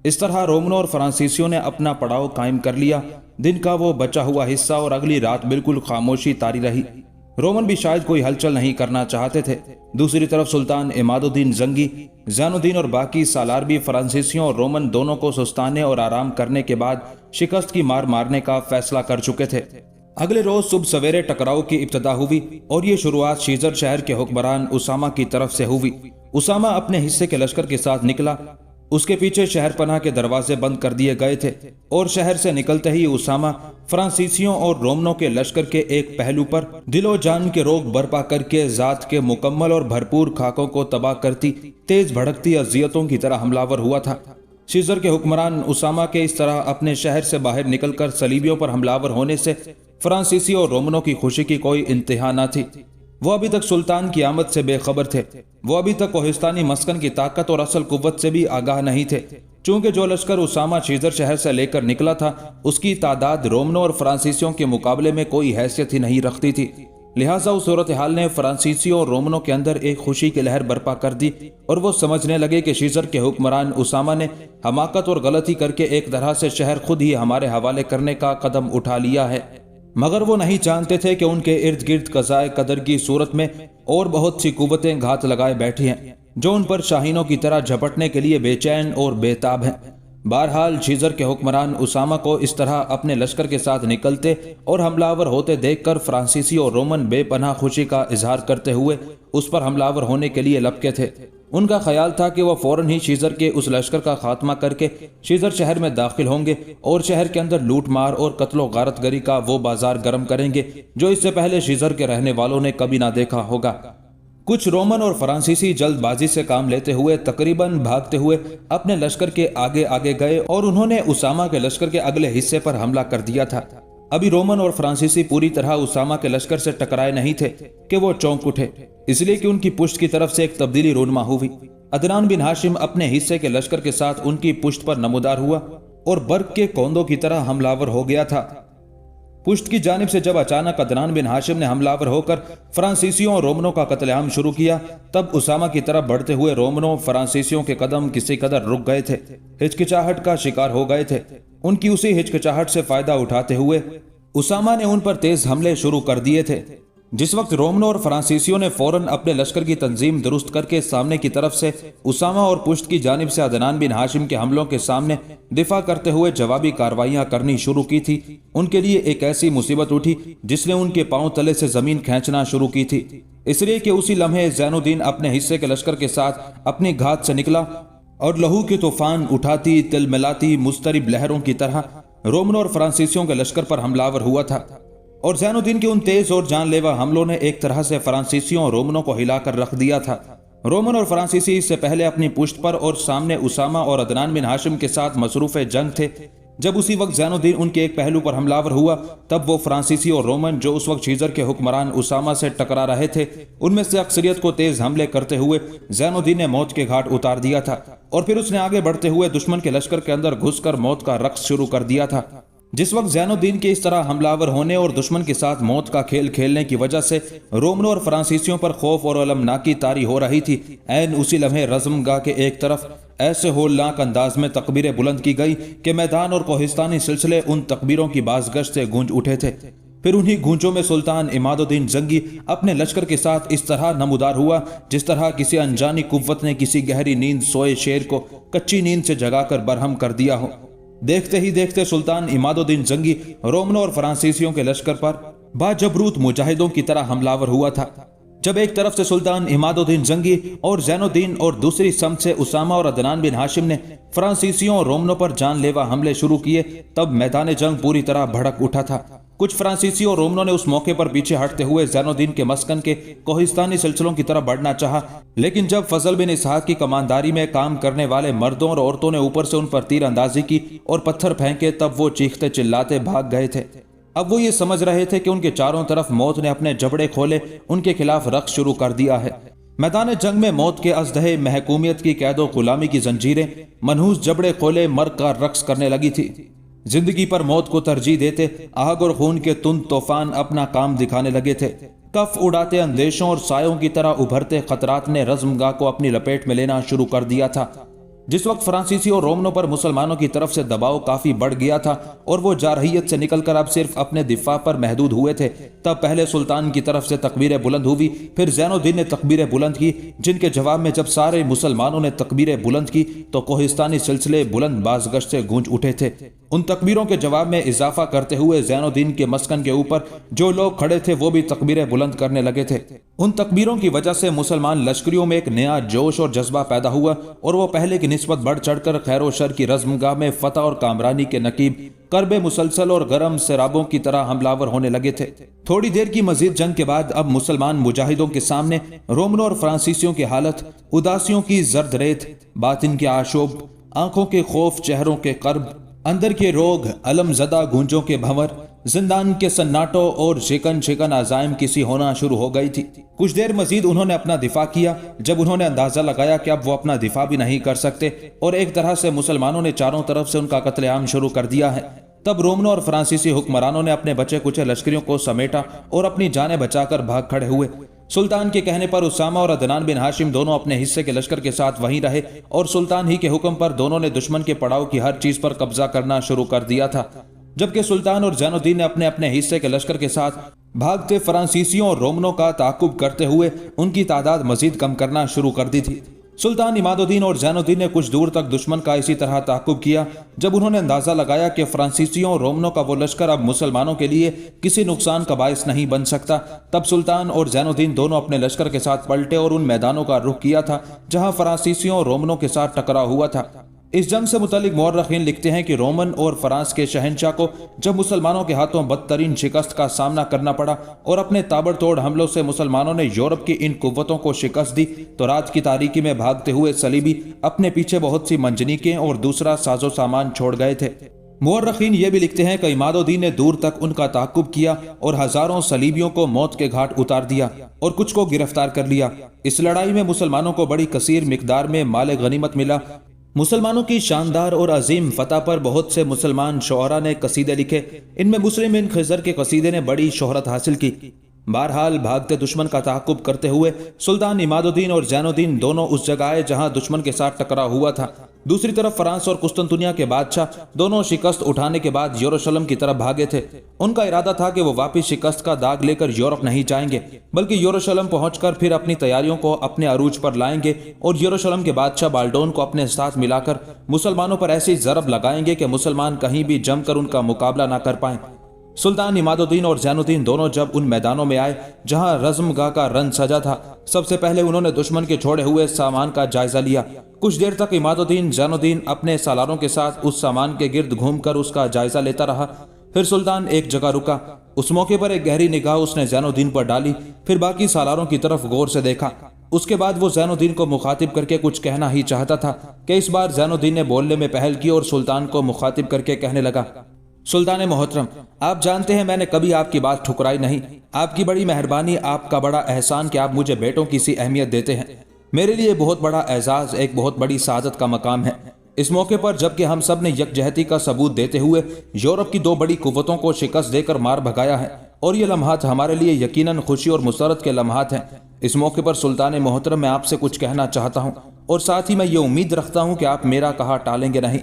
اس طرح رومنوں اور فرانسیسیوں نے اپنا پڑاؤ قائم کر لیا۔ دن کا وہ بچا ہوا حصہ اور اگلی رات بالکل خاموشی طاری رہی۔ رومن بھی شاید کوئی ہلچل نہیں کرنا چاہتے تھے۔ دوسری طرف سلطان عماد الدین زنگی، زین الدین اور باقی سالار بھی فرانسیسیوں اور رومن دونوں کو سستانے اور آرام کرنے کے بعد شکست کی مار مارنے کا فیصلہ کر چکے تھے۔ اگلے روز صبح سویرے ٹکراؤ کی ابتدا ہوئی اور یہ شروعات شیزر شہر کے حکمران اسامہ کی طرف سے ہوئی۔ اسامہ اپنے حصے کے لشکر کے ساتھ نکلا، اس کے پیچھے شہر پناہ کے دروازے بند کر دیے گئے تھے، اور شہر سے نکلتے ہی اسامہ فرانسیسیوں اور رومنوں کے لشکر کے ایک پہلو پر دل و جان کے روگ برپا کر کے ذات کے مکمل اور بھرپور خاکوں کو تباہ کرتی تیز بھڑکتی اذیتوں کی طرح حملہ آور ہوا تھا۔ شیزر کے حکمران اسامہ کے اس طرح اپنے شہر سے باہر نکل کر صلیبیوں پر حملہ آور ہونے سے फ्रांसीसी और रोमनों की खुशी की कोई इंतहा न थी। वो अभी तक सुल्तान की आमद से बेखबर थे। वो अभी तक कोहिस्तानी मस्कन की ताकत और असल कुव्वत से भी आगाह नहीं थे। चूंकि जो लश्कर उसामा शीजर शहर से लेकर निकला था उसकी तादाद रोमनों और फ्रांसीसियों के मुकाबले में कोई हैसियत ही नहीं रखती थी, लिहाजा उस सूरत हाल ने फ्रांसीसियों और रोमनों के अंदर एक खुशी की लहर बर्पा कर दी और वो समझने लगे कि शीजर के हुक्मरान उसामा ने हमाकत और गलती करके एक तरह से शहर खुद ही हमारे हवाले करने का कदम उठा लिया है। मगर वो नहीं जानते थे कि उनके इर्द गिर्द कज़ाए कदर की सूरत में और बहुत सी कुव्वतें घात लगाए बैठी हैं जो उन पर शाहीनों की तरह झपटने के लिए बेचैन और बेताब हैं। बहरहाल शीजर के हुक्मरान उसामा को इस तरह अपने लश्कर के साथ निकलते और हमलावर होते देखकर फ्रांसीसी और रोमन बेपनाह खुशी का इजहार करते हुए उस पर हमलावर होने के लिए लपके थे। उनका ख्याल था कि वह फौरन ही शीजर के उस लश्कर का खात्मा करके शीजर शहर में दाखिल होंगे और शहर के अंदर लूट मार और कत्लो गारतगरी का वो बाजार गर्म करेंगे जो इससे पहले शीजर के रहने वालों ने कभी ना देखा होगा। कुछ रोमन और फ्रांसीसी जल्दबाजी से काम लेते हुए तकरीबन भागते हुए अपने लश्कर के आगे आगे गए और उन्होंने उसामा के लश्कर के अगले हिस्से पर हमला कर दिया था। अभी रोमन और फ्रांसीसी पूरी तरह उसामा के लश्कर से टकराए नहीं थे कि वो चौंक उठे, इसलिए कि उनकी पुष्ट की तरफ से एक तब्दीली रूनमा हुई। अदनान बिन हाशिम अपने हिस्से के लश्कर के साथ उनकी पुष्ट पर नमूदार हुआ और बर्क के कोंदों की तरह हमलावर हो गया था। पुष्ट की जानिब से जब अचानक अदनान बिन हाशिम ने हमलावर होकर फ्रांसीसियों और रोमनों का कत्लेआम शुरू किया, तब उसामा की तरफ बढ़ते हुए रोमनों फ्रांसीसियों के कदम किसी कदर रुक गए थे, हिचकिचाहट का शिकार हो गए थे। उनकी उसी हिचकिचाहट से फायदा उठाते हुए उसामा ने उन पर तेज हमले शुरू कर दिए थे। जिस वक्त रोमनों और फ्रांसीसियों ने फौरन अपने लश्कर की तंजीम दुरुस्त करके सामने की तरफ से उसामा और पुष्ट की जानिब से अदनान बिन हाशिम के हमलों के सामने दिफा करते हुए जवाबी कार्रवाइयां करनी शुरू की थी, उनके लिए एक ऐसी मुसीबत उठी जिसने उनके पांव तले से जमीन खींचना शुरू की थी। इसलिए कि उसी लम्हे ज़ैनुद्दीन अपने हिस्से के लश्कर के साथ अपनी घात से निकला और लहू के तूफान उठाती तिलमिलाती मुस्तरिब लहरों की तरह रोमनों और फ्रांसीसियों के लश्कर पर हमलावर हुआ था। और ज़ैनुद्दीन के उन तेज और जानलेवा हमलों ने एक तरह से फ्रांसीसियों और रोमनों को हिलाकर रख दिया था। रोमन और फ्रांसीसी इससे पहले अपनी पुष्ट पर और सामने उसामा और अदनान बिन हाशिम के साथ मसरूफ जंग थे। जब उसी वक्त ज़ैनुद्दीन उनके एक पहलू पर हमलावर हुआ, तब वो फ्रांसीसी और रोमन जो उस वक्त शीजर के हुक्मरान उसामा से टकरा रहे थे, उनमें से अक्सरियत को तेज हमले करते हुए ज़ैनुद्दीन ने मौत के घाट उतार दिया था और फिर उसने आगे बढ़ते हुए दुश्मन के लश्कर के अंदर घुसकर मौत का रक्स शुरू कर दिया था। जिस वक्त ज़ैनुद्दीन के इस तरह हमलावर होने और दुश्मन के साथ मौत का खेल खेलने की वजह से रोमनों और फ्रांसीसियों पर खौफ और अलमनाकी तारी हो रही थी, ऐन उसी लम्हे रज़मगाह के एक तरफ ऐसे होलनाक अंदाज में तकबीरें बुलंद की गई कि मैदान और कोहिस्तानी सिलसिले उन तकबीरों की बाज़गश्त से गूंज उठे थे। फिर उन्हीं गूंजों में सुल्तान इमादुद्दीन जंगी अपने लश्कर के साथ इस तरह नमूदार हुआ जिस तरह किसी अनजानी कुव्वत ने किसी गहरी नींद सोए शेर को कच्ची नींद से जगाकर बरहम कर दिया हो। देखते ही देखते सुल्तान इमादुद्दीन जंगी रोमनों और फ्रांसीसियों के लश्कर पर बाजबरूत मुजाहिदों की तरह हमलावर हुआ था। जब एक तरफ से सुल्तान इमादुद्दीन जंगी और ज़ैनुद्दीन और दूसरी समत से उसामा और अदनान बिन हाशिम ने फ्रांसीसियों और रोमनों पर जानलेवा हमले शुरू किए, तब मैदान जंग पूरी तरह भड़क उठा था। कुछ फ्रांसीसी और रोमनों ने उस मौके पर पीछे हटते हुए ज़ैनुद्दीन के मस्कन के कोहिस्तानी सिलसिलों की तरफ बढ़ना चाहा, लेकिन जब फजल बिन इसहाक की कमानदारी में काम करने वाले मर्दों और औरतों ने ऊपर से उन पर तीर अंदाजी की और पत्थर फेंके, तब वो चीखते चिल्लाते भाग गए थे। अब वो ये समझ रहे थे कि उनके चारों तरफ मौत ने अपने जबड़े खोले उनके खिलाफ रक्स शुरू कर दिया है। मैदान जंग में मौत के अज़दहे महकूमियत की कैदो गुलामी की जंजीरें मनहूस जबड़े खोले मर्ग का रक्स करने लगी थी। जिंदगी पर मौत को तरजीह देते आग और खून के तुंद तूफान अपना काम दिखाने लगे थे। कफ उड़ाते अंदेशों और सायों की तरह उभरते खतरात ने रज़मगाह को अपनी लपेट में लेना शुरू कर दिया था। जिस वक्त फ्रांसीसी और रोमनों पर मुसलमानों की तरफ से दबाव काफी बढ़ गया था और वो जारहियत से निकलकर अब सिर्फ अपने दिफा पर महदूद हुए थे, तब पहले सुल्तान की तरफ से तकबीरें बुलंद हुई, फिर ज़ैनुद्दीन ने तकबीरें बुलंद की, जिनके जवाब में जब सारे मुसलमानों ने तकबीरें बुलंद की तो कोहिस्तानी सिलसिले बुलंद बाज़गश्त से गूंज उठे थे। उन तकबीरों के जवाब में इजाफा करते हुए ज़ैनुद्दीन के मस्कन के ऊपर जो लोग खड़े थे वो भी तकबीरें बुलंद करने लगे थे। उन तकबीरों की वजह से मुसलमान लश्करियों में एक नया जोश और जज्बा पैदा हुआ और वो पहले की निस्बत बढ़ चढ़कर खैर और शर की रज़मगाह में फतह और कामरानी के नकीब करबे मुसलसल और गरम सराबों की तरह हमलावर होने लगे थे। थोड़ी देर की मजीद जंग के बाद अब मुसलमान मुजाहिदों के सामने रोमनों और फ्रांसीसियों की हालत उदासियों की जर्द रेत, बातिन के आशोब, आंखों के खौफ, चेहरों के कर्ब, अंदर के रोग, अलमजदा गूंजों के भंवर जिंदान के सन्नाटों और शिकन शिकन अजाइम किसी होना शुरू हो गई थी। कुछ देर मजीद उन्होंने अपना दिफा किया, जब उन्होंने अंदाजा लगाया कि अब वो अपना दिफा भी नहीं कर सकते और एक तरह से मुसलमानों ने चारों तरफ से उनका कत्लेआम शुरू कर दिया है। तब रोमनों और फ्रांसीसी हुक्मरानों ने अपने बचे कुचे लश्करियों को समेटा और अपनी जानें बचाकर भाग खड़े हुए। सुल्तान के कहने पर उसामा और अदनान बिन हाशिम दोनों अपने हिस्से के लश्कर के साथ वहीं रहे और सुल्तान ही के हुक्म पर दोनों ने दुश्मन के पड़ाव की हर चीज पर कब्जा करना शुरू कर दिया था। जबकि सुल्तान और जैनुद्दीन ने अपने अपने हिस्से के लश्कर के साथ भागते फ्रांसीसियों और रोमनों का ताकुब करते हुए उनकी तादाद मजीद कम करना शुरू कर दी थी। सुल्तान इमादुद्दीन और जैनुद्दीन ने कुछ दूर तक दुश्मन का इसी तरह ताकुब किया। जब उन्होंने अंदाजा लगाया कि फ्रांसीसियों और रोमनों का वो लश्कर अब मुसलमानों के लिए किसी नुकसान का बायस नहीं बन सकता, तब सुल्तान और जैनुद्दीन दोनों अपने लश्कर के साथ पलटे और उन मैदानों का रुख किया था जहां फ्रांसीसियों और रोमनों के साथ टकराव हुआ था। इस जंग से मुतालिक मौर्रखीन लिखते हैं कि रोमन और फ्रांस के शहंशाह को जब मुसलमानों के हाथों बदतरीन शिकस्त का सामना करना पड़ा और अपने ताबड़तोड़ हमलों से मुसलमानों ने यूरोप की इन कुव्वतों को शिकस्त दी, तो रात की तारीकी में भागते हुए सलीबी अपने पीछे बहुत सी मंजनीकें और दूसरा साजो सामान छोड़ गए थे। मौर्रखीन ये भी लिखते हैं कि इमादुद्दीन ने दूर तक उनका ताकुब किया और हजारों सलीबियों को मौत के घाट उतार दिया और कुछ को गिरफ्तार कर लिया। इस लड़ाई में मुसलमानों को बड़ी कसीर मिकदार में माल गनीमत मिला। मुसलमानों की शानदार और अजीम फतह पर बहुत से मुसलमान शोहरा ने कसीदे लिखे। इनमें मुस्लिम बिन खिज़र के कसीदे ने बड़ी शोहरत हासिल की। बहरहाल भागते दुश्मन का ताकुब करते हुए सुल्तान इमादुद्दीन और जैनुद्दीन दोनों उस जगह आए जहां दुश्मन के साथ टकराव हुआ था। दूसरी तरफ फ्रांस और कुस्तुनतुनिया के बादशाह दोनों शिकस्त उठाने के बाद यरूशलेम की तरफ भागे थे। उनका इरादा था कि वो वापस शिकस्त का दाग लेकर यूरोप नहीं जाएंगे, बल्कि यरूशलेम पहुंचकर फिर अपनी तैयारियों को अपने अरूज पर लाएंगे और यरूशलेम के बादशाह बाल्डोन को अपने साथ मिलाकर मुसलमानों पर ऐसी ज़रब लगाएंगे कि मुसलमान कहीं भी जमकर उनका मुकाबला ना कर पाएं। सुल्तान इमादुद्दीन और जैनुद्दीन दोनों जब उन मैदानों में आए जहां रज़्मगाह का रन सजा था, सबसे पहले उन्होंने दुश्मन के छोड़े हुए सामान का जायजा लिया। कुछ देर तक इमादुद्दीन जैनुद्दीन अपने सालारों के साथ उस सामान के गिर्द घूमकर उसका जायजा लेता रहा। फिर सुल्तान एक जगह रुका। उस मौके पर एक गहरी निगाह उसने जैनुद्दीन पर डाली, फिर बाकी सालारों की तरफ गौर से देखा। उसके बाद वो जैनुद्दीन को मुखातिब करके कुछ कहना ही चाहता था कि इस बार जैनुद्दीन ने बोलने में पहल की और सुल्तान को मुखातिब करके कहने लगा, सुल्तान मोहतरम, आप जानते हैं मैंने कभी आपकी बात ठुकराई नहीं। आपकी बड़ी मेहरबानी, आपका बड़ा एहसान कि आप मुझे बेटों की सी अहमियत देते हैं। मेरे लिए बहुत बड़ा एजाज, एक बहुत बड़ी सादत का मकाम है। इस मौके पर जबकि हम सब ने यकजहती का सबूत देते हुए यूरोप की दो बड़ी कुव्वतों को शिकस्त देकर मार भगाया है और ये लम्हात हमारे लिए यकीनन खुशी और मुसरत के लम्हात हैं। इस मौके पर सुल्तान मोहतरम, मैं आपसे कुछ कहना चाहता हूँ और साथ ही मैं ये उम्मीद रखता हूँ कि आप मेरा कहा टालेंगे नहीं।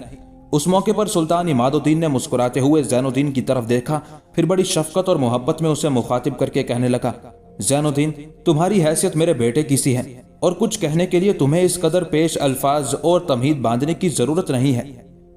उस मौके पर सुल्तान इमादुद्दीन ने मुस्कुराते हुए जैनुद्दीन की तरफ देखा, फिर बड़ी शफकत और मोहब्बत में उसे मुखातिब करके कहने लगा, जैनुद्दीन, तुम्हारी हैसियत मेरे बेटे की सी है और कुछ कहने के लिए तुम्हें इस कदर पेश अल्फाज और तमहीद बांधने की जरूरत नहीं है।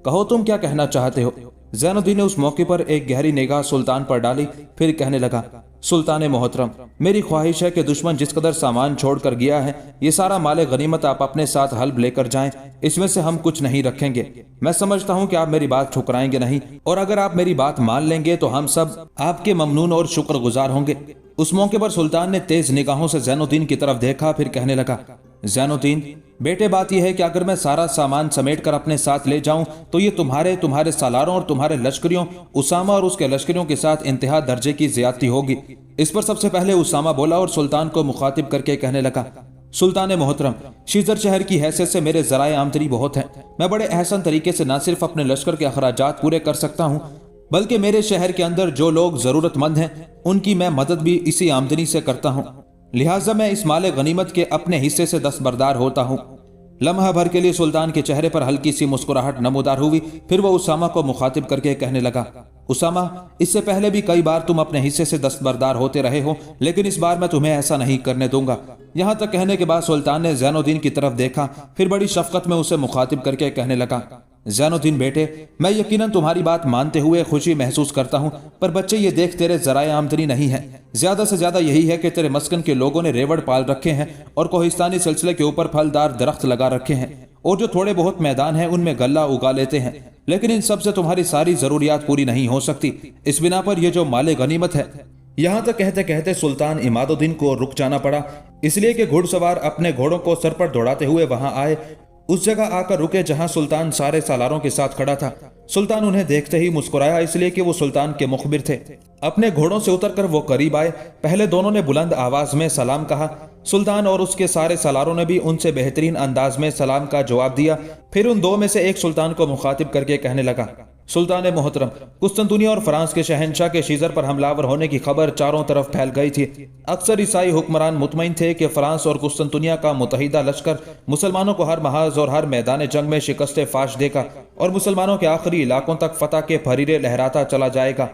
कहो तुम क्या कहना चाहते हो। जैनुद्दीन ने उस मौके पर एक गहरी निगाह सुल्तान पर डाली, फिर कहने लगा, सुल्तान मोहतरम, मेरी ख्वाहिश है कि दुश्मन जिस कदर सामान छोड़ कर गया है, ये सारा माले गनीमत आप अपने साथ हल्ब लेकर जाएं। इसमें से हम कुछ नहीं रखेंगे। मैं समझता हूं कि आप मेरी बात ठुकराएंगे नहीं और अगर आप मेरी बात मान लेंगे तो हम सब आपके ममनून और शुक्रगुजार होंगे। उस मौके पर सुल्तान ने तेज निगाहों से जैनुद्दीन की तरफ देखा, फिर कहने लगा, जैनुद्दीन बेटे, बात यह है कि अगर मैं सारा सामान समेट कर अपने साथ ले जाऊं तो ये तुम्हारे सालारों और तुम्हारे लश्करियों उसामा और उसके लश्करियों के साथ इंतहा दर्जे की ज्यादती होगी। इस पर सबसे पहले उसामा बोला और सुल्तान को मुखातिब करके कहने लगा, सुल्तान मोहतरम, शीजर शहर की हैसियत से मेरे जराए आमदनी बहुत हैं। मैं बड़े एहसन तरीके से न सिर्फ अपने लश्कर के अखराजात पूरे कर सकता हूँ, बल्कि मेरे शहर के अंदर जो लोग जरूरतमंद हैं उनकी मैं मदद भी इसी आमदनी से करता हूँ। लिहाजा मैं इस माले गनीमत के अपने हिस्से से दस्तबरदार होता हूँ। लम्हा भर के लिए सुल्तान के चेहरे पर हल्की सी मुस्कुराहट नमूदार हुई। फिर वो उसामा को मुखातिब करके कहने लगा, उसामा, इससे पहले भी कई बार तुम अपने हिस्से से दस्तबरदार होते रहे हो, लेकिन इस बार मैं तुम्हें ऐसा नहीं करने दूंगा। यहाँ तक कहने के बाद सुल्तान ने जैनुद्दीन की तरफ देखा, फिर बड़ी शफकत में उसे मुखातिब करके कहने लगा, जैनुद्दीन बेटे, मैं यकीनन तुम्हारी बात मानते हुए खुशी महसूस करता हूँ, पर बच्चे ये देख तेरे जराए आमदनी नहीं है। ज्यादा से ज्यादा यही है कि तेरे मस्कन के लोगों ने रेवड़ पाल रखे हैं और कोहिस्तानी सिलसिले के ऊपर फलदार दरख्त लगा रखे हैं और जो थोड़े बहुत मैदान हैं उनमें गल्ला उगा लेते हैं, लेकिन इन सब से तुम्हारी सारी जरूरियात पूरी नहीं हो सकती। इस बिना पर यह जो माले गनीमत है। यहाँ तक कहते कहते सुल्तान इमादुद्दीन को रुक जाना पड़ा, इसलिए कि घुड़सवार अपने घोड़ों को सर पर दौड़ाते हुए वहां आए उस जगह आकर रुके जहां सुल्तान सारे सालारों के साथ खड़ा था। सुल्तान उन्हें देखते ही मुस्कुराया, इसलिए कि वो सुल्तान के मुखबिर थे। अपने घोड़ों से उतरकर वो करीब आए। पहले दोनों ने बुलंद आवाज में सलाम कहा। सुल्तान और उसके सारे सालारों ने भी उनसे बेहतरीन अंदाज में सलाम का जवाब दिया। फिर उन दो में से एक सुल्तान को मुखातिब करके कहने लगा, सुल्तान मोहतरम, कुस्तुनतुनिया और फ्रांस के शहंशाह के शीजर पर हमलावर होने की खबर चारों तरफ फैल गई थी। अक्सर ईसाई हुक्मरान मुतमईन थे कि फ्रांस और कुस्तुनतुनिया का मुतहिदा लश्कर मुसलमानों को हर महाज और हर मैदान जंग में शिकस्त फाश देगा और मुसलमानों के आखिरी इलाकों तक फतह के फरीरे लहराता चला जाएगा।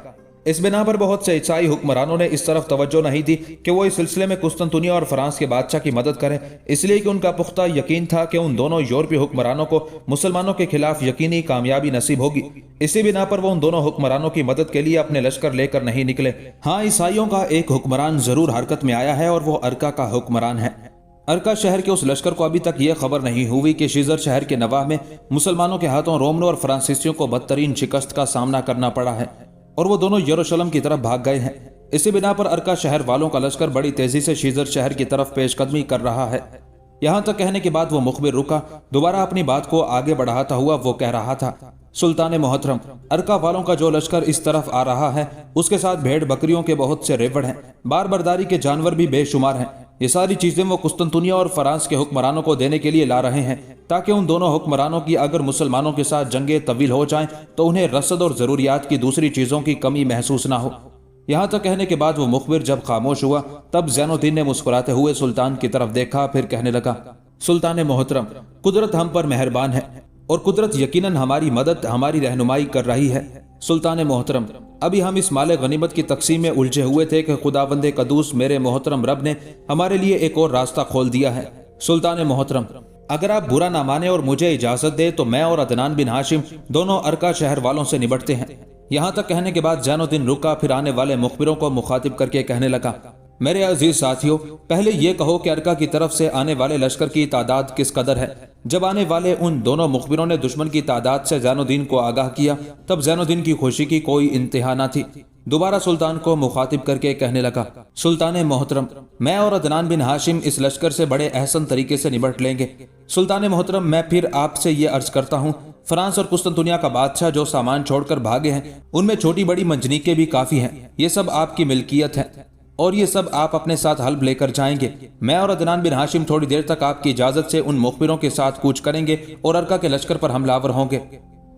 इस बिना पर बहुत से ईसाई हुक्मरानों ने इस तरफ तवज्जो नहीं दी कि वो इस सिलसिले में कुस्तुनतुनिया और फ्रांस के बादशाह की मदद करें, इसलिए कि उनका पुख्ता यकीन था कि उन दोनों यूरोपीय हुक्मरानों को मुसलमानों के खिलाफ यकीनी कामयाबी नसीब होगी। इसी बिना पर वो उन दोनों हुक्मरानों की मदद के लिए अपने लश्कर लेकर नहीं निकले। हाँ, ईसाइयों का एक हुक्मरान जरूर हरकत में आया है और वो अरका का हुक्मरान है। अरका शहर के उस लश्कर को अभी तक यह खबर नहीं हुई कि शीजर शहर के नवाह में मुसलमानों के हाथों रोमनों और फ्रांसीसियों को बदतरीन शिकस्त का सामना करना पड़ा है और वो दोनों यरूशलेम की तरफ भाग गए हैं। इसी बिना पर अरका शहर वालों का लश्कर बड़ी तेजी से शीजर शहर की तरफ पेशकदमी कर रहा है। यहां तक कहने के बाद वो मुखबिर रुका। दोबारा अपनी बात को आगे बढ़ाता हुआ वो कह रहा था, सुल्तान मोहतरम, अरका वालों का जो लश्कर इस तरफ आ रहा है उसके साथ भेड़ बकरियों के बहुत से रेवड़ हैं, बार बरदारी के जानवर भी बेशुमार हैं। ये सारी चीजें वो कुस्तुनतुनिया और फ्रांस के हुक्मरानों को देने के लिए ला रहे हैं ताकि उन दोनों हुक्मरानों की अगर मुसलमानों के साथ जंगें तवील हो जाएं तो उन्हें रसद और जरूरियात की दूसरी चीजों की कमी महसूस ना हो। यहां तक कहने के बाद वो मुखबिर जब खामोश हुआ तब ज़ैनुद्दीन ने मुस्कुराते हुए सुल्तान की तरफ देखा, फिर कहने लगा, सुल्तान मोहतरम, कुदरत हम पर मेहरबान है और कुदरत यकीनन हमारी मदद, हमारी रहनुमाई कर रही है। सुल्तान मोहतरम, अभी हम इस माले गनीमत की तकसीम में उलझे हुए थे कि खुदावंदे कदूस मेरे मोहतरम रब ने हमारे लिए एक और रास्ता खोल दिया है। सुल्तान मोहतरम, अगर आप बुरा ना माने और मुझे इजाजत दे तो मैं और अदनान बिन हाशिम दोनों अरका शहर वालों से निपटते हैं। यहां तक कहने के बाद ज़ैनुद्दीन रुका, फिर आने वाले मुखबिरों को मुखातिब करके कहने लगा, मेरे अजीज साथियों, पहले ये कहो कि अरका की तरफ से आने वाले लश्कर की तादाद किस कदर है। जब आने वाले उन दोनों मुखबिरों ने दुश्मन की तादाद से ज़ैनुद्दीन को आगाह किया तब ज़ैनुद्दीन की खुशी की कोई इंतहा न थी। दोबारा सुल्तान को मुखातिब करके कहने लगा, सुल्तान मोहतरम, मैं और अदनान बिन हाशिम इस लश्कर से बड़े अहसन तरीके से निपट लेंगे। सुल्तान मोहतरम, मैं फिर आपसे ये अर्ज करता हूँ, फ्रांस और कुस्तुनतुनिया का बादशाह जो सामान छोड़कर भागे हैं उनमें छोटी बड़ी मंजनीकें भी काफी हैं। ये सब आपकी मिल्कियत है और ये सब आप अपने साथ हल्ब लेकर जाएंगे। मैं और अदनान बिन हाशिम थोड़ी देर तक आपकी इजाजत से उन मुखबिरों के साथ कूच करेंगे और अरका के लश्कर पर हमलावर होंगे।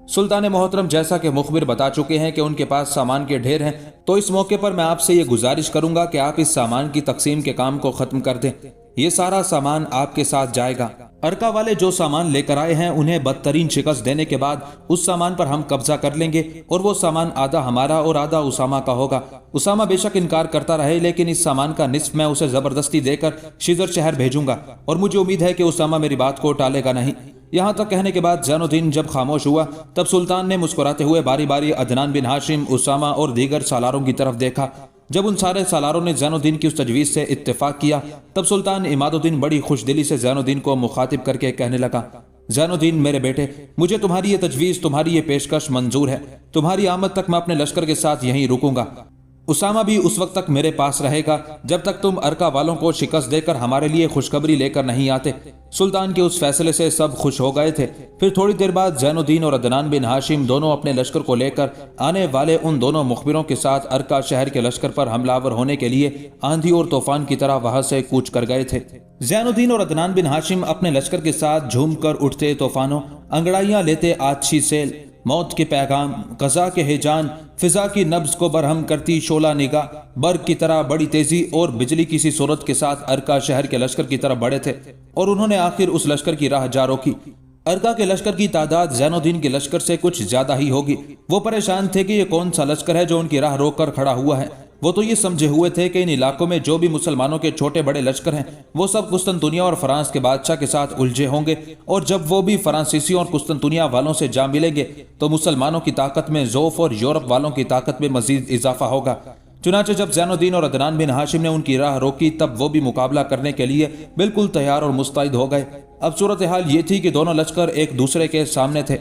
सुल्तान मोहतरम, जैसा कि मुखबिर बता चुके हैं कि उनके पास सामान के ढेर हैं, तो इस मौके पर मैं आपसे ये गुजारिश करूंगा कि आप इस सामान की तकसीम के काम को खत्म कर दें। ये सारा सामान आपके साथ जाएगा। अरका वाले जो सामान लेकर आए हैं उन्हें बदतरीन शिकस्त देने के बाद उस सामान पर हम कब्जा कर लेंगे और वो सामान आधा हमारा और आधा उसामा का होगा। उसामा बेशक इनकार करता रहे, लेकिन इस सामान का निस्फ मैं उसे जबरदस्ती देकर शीजर शहर भेजूंगा और मुझे उम्मीद है कि उसामा मेरी बात को टालेगा नहीं। यहां तक कहने के बाद ज़ैनुद्दीन जब खामोश हुआ तब सुल्तान ने मुस्कुराते हुए बारी बारी अदनान बिन हाशिम, उसामा और दीगर सालारों की तरफ देखा। जब उन सारे सालारों ने ज़ैनुद्दीन की उस तजवीज़ से इत्तेफाक किया तब सुल्तान इमादुद्दीन बड़ी खुशदिली से ज़ैनुद्दीन को मुखातिब करके कहने लगा, ज़ैनुद्दीन मेरे बेटे, मुझे तुम्हारी ये तजवीज़, तुम्हारी ये पेशकश मंजूर है। तुम्हारी आमद तक मैं अपने लश्कर के साथ यहीं रुकूंगा। उसामा भी उस वक्त तक मेरे पास रहेगा जब तक तुम अरका वालों को शिकस्त देकर हमारे लिए खुशखबरी लेकर नहीं आते। सुल्तान के उस फैसले से सब खुश हो गए थे। फिर थोड़ी देर बाद ज़ैनुद्दीन और अदनान बिन हाशिम दोनों अपने लश्कर को लेकर आने वाले उन दोनों मुखबिरों के साथ अरका शहर के लश्कर पर हमलावर होने के लिए आंधी और तूफान की तरह वहां से कूच कर गए थे। ज़ैनुद्दीन और अदनान बिन हाशिम अपने लश्कर के साथ झूम कर उठते तूफानों, अंगड़ाइयां लेते आछी सेल, मौत के पैगाम, कज़ा के हिजान, फिजा की नब्ज को बरहम करती शोला निगाह, बर्ग की तरह बड़ी तेजी और बिजली की सी सूरत के साथ अरका शहर के लश्कर की तरफ बढ़े थे और उन्होंने आखिर उस लश्कर की राह जा रोकी। अरका के लश्कर की तादाद ज़ैनुद्दीन के लश्कर से कुछ ज्यादा ही होगी। वो परेशान थे कि ये कौन सा लश्कर है जो उनकी राह रोक कर खड़ा हुआ है। वो तो ये समझे हुए थे कि इन इलाकों में जो भी मुसलमानों के छोटे बड़े लश्कर हैं वो सब कुस्तुनतुनिया और फ्रांस के बादशाह के साथ उलझे होंगे और जब वो भी फ्रांसीसियों और कुस्तुनतुनिया वालों से जा मिलेंगे तो मुसलमानों की ताकत में ज़ौफ़ और यूरोप वालों की ताकत में मजीद इजाफा होगा। चुनाचे जब ज़ैनुद्दीन और अदनान बिन हाशिम ने उनकी राह रोकी तब वो भी मुकाबला करने के लिए बिल्कुल तैयार और मुस्तैद हो गए। अब सूरत हाल ये थी कि दोनों लश्कर एक दूसरे के सामने थे।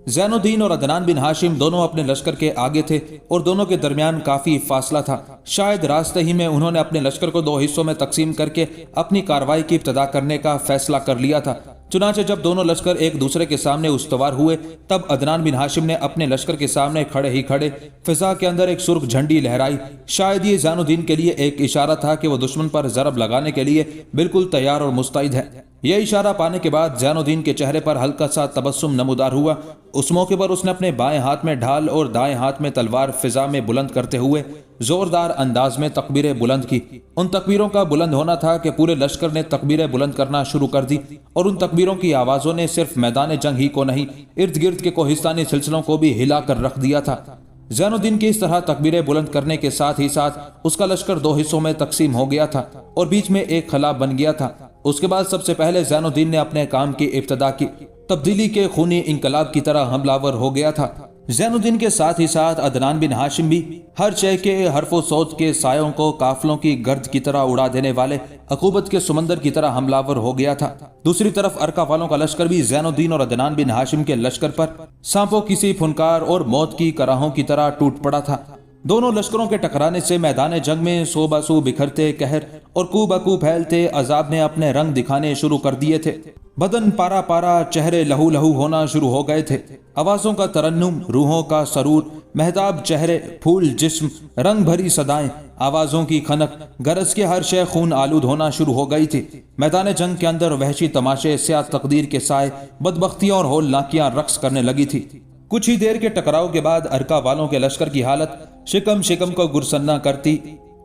ज़ैनुद्दीन और अदनान बिन हाशिम दोनों अपने लश्कर के आगे थे और दोनों के दरमियान काफी फासला था। शायद रास्ते ही में उन्होंने अपने लश्कर को दो हिस्सों में तकसीम करके अपनी कार्रवाई की इब्तदा करने का फैसला कर लिया था। चुनाचे जब दोनों लश्कर एक दूसरे के सामने उस्तवार हुए तब अदनान बिन हाशिम ने अपने लश्कर के सामने खड़े ही खड़े फिजा के अंदर एक सुर्ख झंडी लहराई। शायद ये ज़ैनुद्दीन के लिए एक इशारा था कि वो दुश्मन पर ज़रब लगाने के लिए बिल्कुल तैयार और मुस्तैद है। यह इशारा पाने के बाद ज़ैनुद्दीन के चेहरे पर हल्का सा तबस्सुम नमूदार हुआ। उस मौके पर उसने अपने बाएं हाथ में ढाल और दाएं हाथ में तलवार फिजा में बुलंद करते हुए जोरदार अंदाज में तकबीरें बुलंद की। उन तकबीरों का बुलंद होना था कि पूरे लश्कर ने तकबीरें बुलंद करना शुरू कर दी और उन तकबीरों की आवाज़ों ने सिर्फ मैदान जंग ही को नहीं, इर्द गिर्द के कोहिस्तानी सिलसिलों को भी हिला कर रख दिया था। ज़ैनुद्दीन की इस तरह तकबीरें बुलंद करने के साथ ही साथ उसका लश्कर दो हिस्सों में तकसीम हो गया था और बीच में एक खला बन गया था। उसके बाद सबसे पहले ज़ैनुद्दीन ने अपने काम की इब्तदा की। तब्दीली के खूनी इंकलाब की तरह हमलावर हो गया था। ज़ैनुद्दीन के साथ ही साथ अदनान बिन हाशिम भी हर शय के हरफो सौत के सायों को काफलों की गर्द की तरह उड़ा देने वाले अकूबत के समंदर की तरह हमलावर हो गया था। दूसरी तरफ अरका वालों का लश्कर भी ज़ैनुद्दीन और अदनान बिन हाशिम के लश्कर पर सांपों किसी फुनकार और मौत की कराहों की तरह टूट पड़ा था। दोनों लश्करों के टकराने से मैदान जंग में सोबासू बिखरते कहर और कूबकू फैलते अजाब ने अपने रंग दिखाने शुरू कर दिए थे। बदन पारा पारा, चेहरे लहू लहू होना शुरू हो गए थे। आवाजों का तरन्नुम, रूहों का सरूर, महताब चेहरे, फूल जिस्म, रंग भरी सदाएं, आवाजों की खनक, गरज के हर शय खून आलूद होना शुरू हो गई थी। मैदान जंग के अंदर वहशी तमाशे, स्याह तकदीर के साए, बदबख्तियां और होलनाकियां रक्स करने लगी थी। कुछ ही देर के टकराव के बाद अरका वालों के लश्कर की हालत शिकम शिकम को गुरसन्ना करती,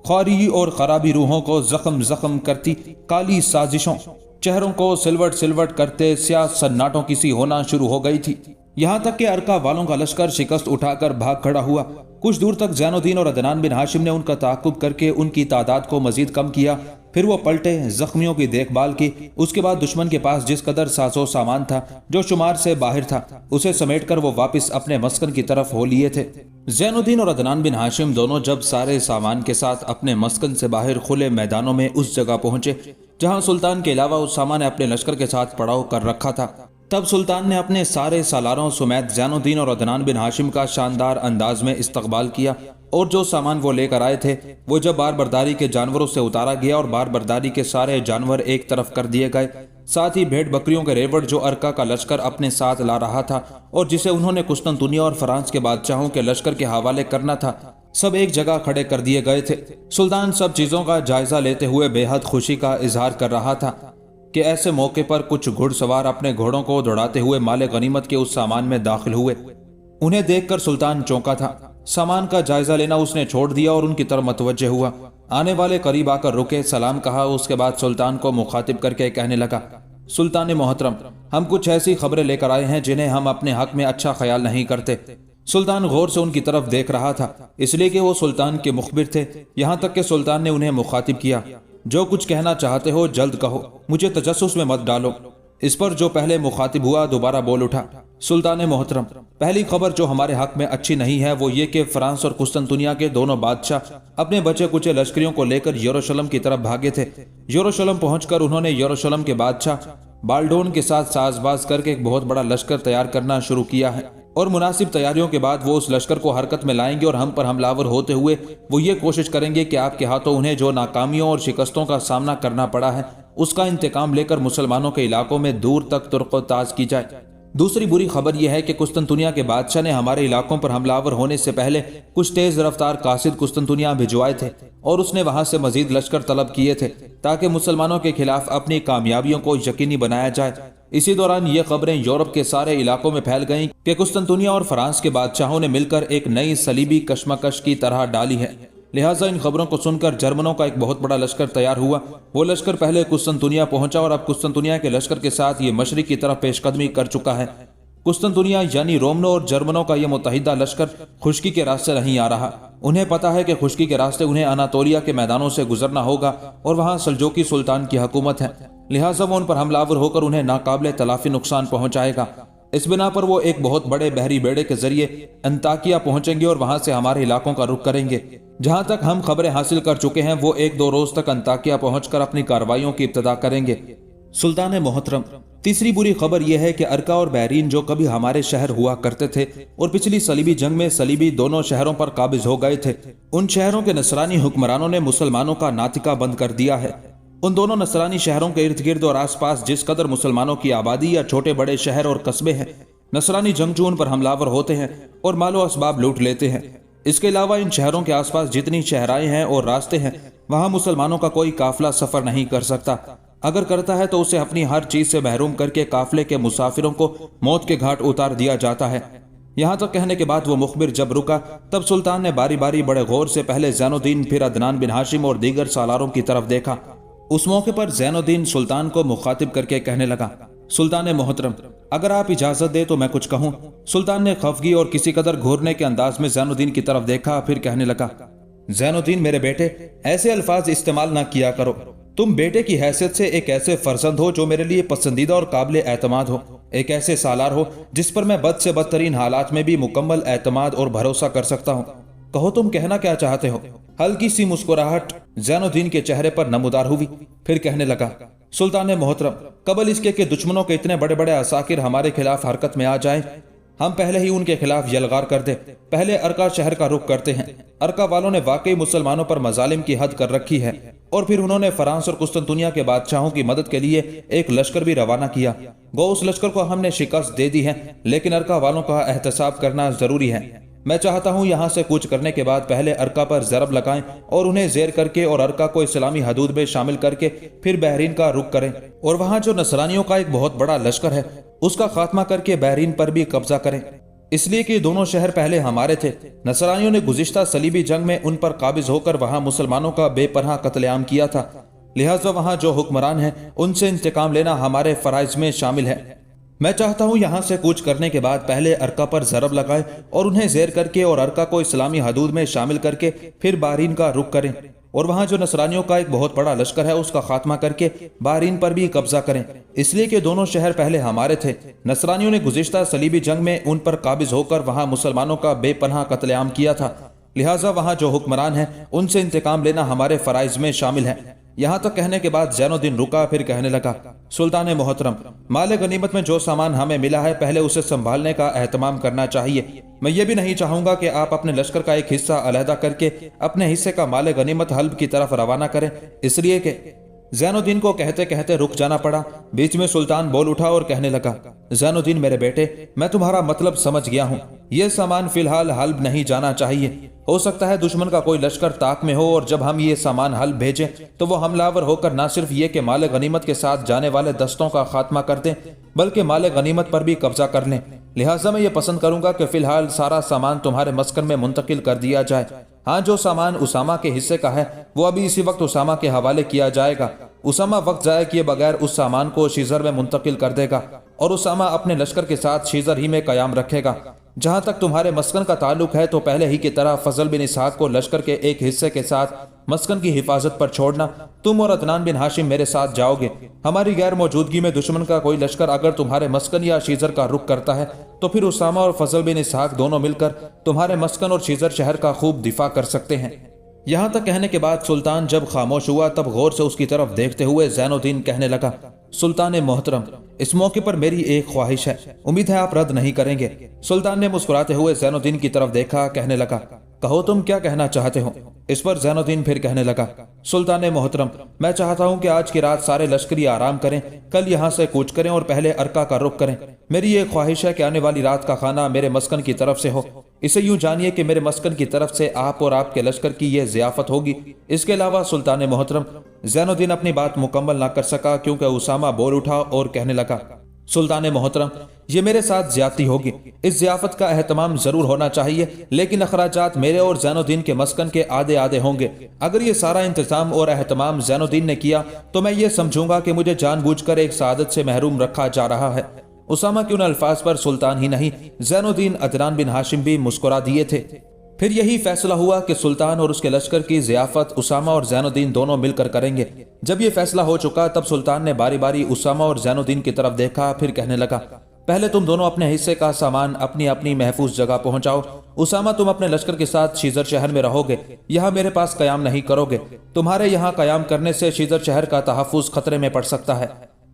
ख्वारी और खराबी रूहों को जख्म जख्म करती, काली साजिशों चेहरों को सिलवट सिलवट करते स्याह सन्नाटों की सी होना शुरू हो गई थी। यहाँ तक कि अरका वालों का लश्कर शिकस्त उठाकर भाग खड़ा हुआ। कुछ दूर तक ज़ैनुद्दीन और अदनान बिन हाशिम ने उनका ताक़ुब करके उनकी तादाद को मजीद कम किया। फिर वो पलटे, जख्मियों की देखभाल की। उसके बाद दुश्मन के पास जिस कदर साजो सामान था जो शुमार से बाहर था, उसे समेटकर वो वापस अपने मस्कन की तरफ हो लिए थे। ज़ैनुद्दीन और अदनान बिन हाशिम दोनों जब सारे सामान के साथ अपने मस्कन से बाहर खुले मैदानों में उस जगह पहुंचे जहां सुल्तान के अलावा उस सामान ने अपने लश्कर के साथ पड़ाव कर रखा था, तब सुल्तान ने अपने सारे सालारों समेत ज़ैनुद्दीन और अदनान बिन हाशिम का शानदार अंदाज में इस्तकबाल किया और जो सामान वो लेकर आए थे वो जब बार बरदारी के जानवरों से उतारा गया और बार बरदारी के सारे जानवर एक तरफ कर दिए गए, साथ ही भेड़ बकरियों के रेवड़ जो अरका का लश्कर अपने साथ ला रहा था और जिसे उन्होंने कुस्तुनतुनिया और फ्रांस के बादशाहों के लश्कर के हवाले करना था, सब एक जगह खड़े कर दिए गए थे। सुल्तान सब चीजों का जायजा लेते हुए बेहद खुशी का इजहार कर रहा था कि ऐसे मौके पर कुछ घुड़सवार अपने घोड़ों को दौड़ाते हुए माले गनीमत के उस सामान में दाखिल हुए। उन्हें देखकर सुल्तान चौंका था। सामान का जायजा लेना उसने छोड़ दिया और उनकी तरफ मतवज्जे हुआ। आने वाले करीब आकर रुके, सलाम कहा। उसके बाद सुल्तान को मुखातिब करके कहने लगा, सुल्तान मोहतरम, हम कुछ ऐसी खबरें लेकर आए हैं जिन्हें हम अपने हक में अच्छा ख्याल नहीं करते। सुल्तान गौर से उनकी तरफ देख रहा था, इसलिए कि वो सुल्तान के मुखबिर थे। यहाँ तक कि सुल्तान ने उन्हें मुखातिब किया, जो कुछ कहना चाहते हो जल्द कहो, मुझे तजस्सुस में मत डालो। इस पर जो पहले मुखातिब हुआ दोबारा बोल उठा, सुल्तान मोहतरम, पहली खबर जो हमारे हक में अच्छी नहीं है वो ये कि फ्रांस और कुस्तुनतुनिया के दोनों बादशाह अपने बचे कुचे लश्करियों को लेकर यरूशलेम की तरफ भागे थे। यरूशलेम पहुंचकर उन्होंने यरूशलेम के बादशाह बाल्डोन के साथ साजबाज करके एक बहुत बड़ा लश्कर तैयार करना शुरू किया है और मुनासिब तैयारियों के बाद वो उस लश्कर को हरकत में लाएंगे और हम पर हमलावर होते हुए वो ये कोशिश करेंगे कि आपके हाथों उन्हें जो नाकामियों और शिकस्तों का सामना करना पड़ा है उसका इंतकाम लेकर मुसलमानों के इलाकों में दूर तक तुर्क-ओ-ताज की जाए। दूसरी बुरी खबर यह है कि कुस्तुनतुनिया के बादशाह ने हमारे इलाकों पर हमलावर होने से पहले कुछ तेज रफ्तार कासिद कुस्तुनतुनिया भिजवाए थे और उसने वहां से मजीद लश्कर तलब किए थे ताकि मुसलमानों के खिलाफ अपनी कामयाबियों को यकीनी बनाया जाए। इसी दौरान ये खबरें यूरोप के सारे इलाकों में फैल गईं कि कुस्तुनतुनिया और फ्रांस के बादशाहों ने मिलकर एक नई सलीबी कशमकश की तरह डाली है। लिहाजा इन खबरों को सुनकर जर्मनों का एक बहुत बड़ा लश्कर तैयार हुआ। वो लश्कर पहले कुस्तुनतुनिया पहुंचा और अब कुस्तुनतुनिया के लश्कर के साथ ये मशरिक की तरफ पेशकदमी कर चुका है। कुस्तुनतुनिया यानी रोमनों और जर्मनों का यह मुत्तहिदा लश्कर खुश्की के रास्ते नहीं आ रहा। उन्हें पता है कि खुश्की के रास्ते उन्हें अनातोलिया के मैदानों से गुजरना होगा और वहां सल्जोकी सुल्तान की हुकूमत है, लिहाजा वो उन पर हमलावर होकर उन्हें नाकाबिले तलाफी नुकसान पहुंचाएगा। इस बिना पर वो एक बहुत बड़े बहरी बेड़े के जरिए अंताकिया पहुंचेंगे और वहां से हमारे इलाकों का रुख करेंगे। जहां तक हम खबरें हासिल कर चुके हैं वो 1-2 रोज तक अंताकिया पहुंचकर अपनी कार्रवाइयों की इब्तिदा करेंगे। सुल्तान मोहतरम, तीसरी बुरी खबर यह है कि अरका और बहरीन जो कभी हमारे शहर हुआ करते थे और पिछली सलीबी जंग में सलीबी दोनों शहरों पर काबिज हो गए थे, उन शहरों के नसरानी हुक्मरानों ने मुसलमानों का नातिका बंद कर दिया है। उन दोनों नसरानी शहरों के इर्द गिर्द और आसपास जिस कदर मुसलमानों की आबादी या छोटे बड़े शहर और कस्बे हैं, नसरानी जंगजू उन पर हमलावर होते हैं और मालो असबाब लूट लेते हैं। इसके अलावा इन शहरों के आसपास जितनी शहराएं हैं और रास्ते हैं, वहां मुसलमानों का कोई काफिला सफर नहीं कर सकता। अगर करता है तो उसे अपनी हर चीज से महरूम करके काफिले के मुसाफिरों को मौत के घाट उतार दिया जाता है। यहाँ तक कहने के बाद वो मुखबिर जब रुका, तब सुल्तान ने बारी बारी बड़े गौर से पहले ज़ैनुद्दीन, फिर अदनान बिन हाशिम और दीगर सालारों की तरफ देखा। उस मौके पर ज़ैनुद्दीन सुल्तान को मुखातिब करके कहने लगा, सुल्तान मोहतरम, अगर आप इजाजत दे तो मैं कुछ कहूँ। सुल्तान ने खफगी और किसी कदर घूरने के अंदाज में ज़ैनुद्दीन की तरफ देखा, फिर कहने लगा, ज़ैनुद्दीन मेरे बेटे, ऐसे अल्फाज इस्तेमाल ना किया करो। तुम बेटे की हैसियत से एक ऐसे फर्जंद हो जो मेरे लिए पसंदीदा और काबिल एतमाद हो, एक ऐसे सालार हो जिस पर मैं बद से बदतरीन हालात में भी मुकम्मल एतमाद और भरोसा कर सकता हूँ। कहो तुम कहना क्या चाहते हो। हल्की सी मुस्कुराहट ज़ैनुद्दीन के चेहरे पर नमूदार हुई, फिर कहने लगा, सुल्तान मोहतरम, कबल इसके कि दुश्मनों के इतने बड़े बड़े असाकिर हमारे खिलाफ हरकत में आ जाएं, हम पहले ही उनके खिलाफ यलगार कर दे। पहले अरका शहर का रुख करते हैं। अरका वालों ने वाकई मुसलमानों पर मजालिम की हद कर रखी है और फिर उन्होंने फ्रांस और कुस्तुनतुनिया के बादशाहों की मदद के लिए एक लश्कर भी रवाना किया। गो उस लश्कर को हमने शिकस्त दे दी है, लेकिन अरका वालों का एहतसाब करना जरूरी है। मैं चाहता हूँ यहाँ से कूच करने के बाद पहले अरका पर ज़रब लगाएं और उन्हें जेर करके और अरका को इस्लामी हदूद में शामिल करके फिर बहरीन का रुख करें और वहाँ जो नसरानियों का एक बहुत बड़ा लश्कर है उसका खात्मा करके बहरीन पर भी कब्जा करें। इसलिए कि दोनों शहर पहले हमारे थे। नसरानियों ने गुज़िश्ता सलीबी जंग में उन पर काबिज होकर वहाँ मुसलमानों का बेपनाह कत्लेआम किया था, लिहाजा वहाँ जो हुक्मरान हैं उनसे इंतकाम लेना हमारे फराइज में शामिल है। मैं चाहता हूँ यहाँ से कूच करने के बाद पहले अरका पर ज़रब लगाएं और उन्हें जेर करके और अरका को इस्लामी हदूद में शामिल करके फिर बहरीन का रुख करें और वहाँ जो नसरानियों का एक बहुत बड़ा लश्कर है उसका खात्मा करके बहरीन पर भी कब्जा करें। इसलिए कि दोनों शहर पहले हमारे थे। नसरानियों ने गुज़िश्ता सलीबी जंग में उन पर काबिज होकर वहाँ मुसलमानों का बेपनाह कत्लेआम किया था, लिहाजा वहाँ जो हुक्मरान हैं उनसे इंतकाम लेना हमारे फराइज में शामिल है। यहाँ तक कहने के बाद ज़ैनुद्दीन रुका, फिर कहने लगा, सुल्तान मोहतरम, माल गनीमत में जो सामान हमें मिला है पहले उसे संभालने का एहतमाम करना चाहिए। मैं ये भी नहीं चाहूंगा कि आप अपने लश्कर का एक हिस्सा अलहदा करके अपने हिस्से का माल गनीमत हल्ब की तरफ रवाना करें। इसलिए कि ज़ैनुद्दीन को कहते कहते रुक जाना पड़ा। बीच में सुल्तान बोल उठा और कहने लगा, ज़ैनुद्दीन मेरे बेटे, मैं तुम्हारा मतलब समझ गया हूँ। ये सामान फिलहाल हल्ब नहीं जाना चाहिए। हो सकता है दुश्मन का कोई लश्कर ताक में हो और जब हम ये सामान हल्ब भेजें तो वो हमलावर होकर न सिर्फ ये कि माल गनीमत के साथ जाने वाले दस्तों का खात्मा कर दें बल्कि माल गनीमत पर भी कब्जा कर लें। लिहाजा मैं ये पसंद करूंगा कि फिलहाल सारा सामान तुम्हारे मस्कन में मुंतकिल कर दिया जाए। हाँ, जो सामान उसामा के हिस्से का है वो अभी इसी वक्त उसामा के हवाले किया जाएगा। उसामा वक्त जाया किए बगैर उस सामान को शीजर में मुंतकिल कर देगा और उसामा अपने लश्कर के साथ शीजर ही में कयाम रखेगा। जहां तक तुम्हारे मस्कन का ताल्लुक है तो पहले ही की तरह फजल बिन इसहाक को लश्कर के एक हिस्से के साथ मस्कन की हिफाजत पर छोड़ना। तुम और अदनान बिन हाशिम मेरे साथ जाओगे। हमारी गैर मौजूदगी में दुश्मन का कोई लश्कर अगर तुम्हारे मस्कन या शीजर का रुख करता है तो फिर उसामा और फजल बिन इसहाक दोनों मिलकर तुम्हारे मस्कन और शीजर शहर का खूब दिफा कर सकते हैं। यहाँ तक कहने के बाद सुल्तान जब खामोश हुआ तब गौर से उसकी तरफ देखते हुए ज़ैनुद्दीन कहने लगा, सुल्तान मोहतरम, इस मौके पर मेरी एक ख्वाहिश है, उम्मीद है आप रद्द नहीं करेंगे। सुल्तान ने मुस्कुराते हुए ज़ैनुद्दीन की तरफ देखा, कहने लगा, कहो तुम क्या कहना चाहते हो। इस पर ज़ैनुद्दीन फिर कहने लगा, सुल्तान मोहतरम, मैं चाहता हूँ कि आज की रात सारे लश्करी आराम करें, कल यहाँ से कूच करें और पहले अरका का रुख करें। मेरी ये ख्वाहिश है कि आने वाली रात का खाना मेरे मस्कन की तरफ से हो। इसे यूं जानिए कि मेरे मस्कन की तरफ से आप और आपके लश्कर की यह ज़ियाफत होगी। इसके अलावा सुल्तान मोहतरम, ज़ैनुद्दीन अपनी बात मुकम्मल ना कर सका क्योंकि उसामा बोल उठा और कहने लगा, सुल्तान मोहतरम, ये मेरे साथ ज्यादती होगी। इस ज़ियाफत का एहतमाम जरूर होना चाहिए, लेकिन अखराजात मेरे और ज़ैनुद्दीन के मस्कन के आधे आधे होंगे। अगर ये सारा इंतजाम और एहतमाम ज़ैनुद्दीन ने किया तो मैं ये समझूंगा कि मुझे जानबूझकर एक सादत से महरूम रखा जा रहा है। उसामा के उन अल्फाज पर सुल्तान ही नहीं, ज़ैनुद्दीन, अदनान बिन हाशिम भी मुस्कुरा दिए थे। फिर यही फैसला हुआ कि सुल्तान और उसके लश्कर की ज़ियाफत उसामा और ज़ैनुद्दीन दोनों मिलकर करेंगे। जब ये फैसला हो चुका तब सुल्तान ने बारी बारी उसामा और ज़ैनुद्दीन की तरफ देखा, फिर कहने लगा, पहले तुम दोनों अपने हिस्से का सामान अपनी अपनी महफूज जगह पहुंचाओ। उसामा, तुम अपने लश्कर के साथ शीजर शहर में रहोगे, यहाँ मेरे पास कयाम नहीं करोगे। तुम्हारे यहाँ कयाम करने से शीजर शहर का तहफ़्फ़ुज़ खतरे में पड़ सकता है।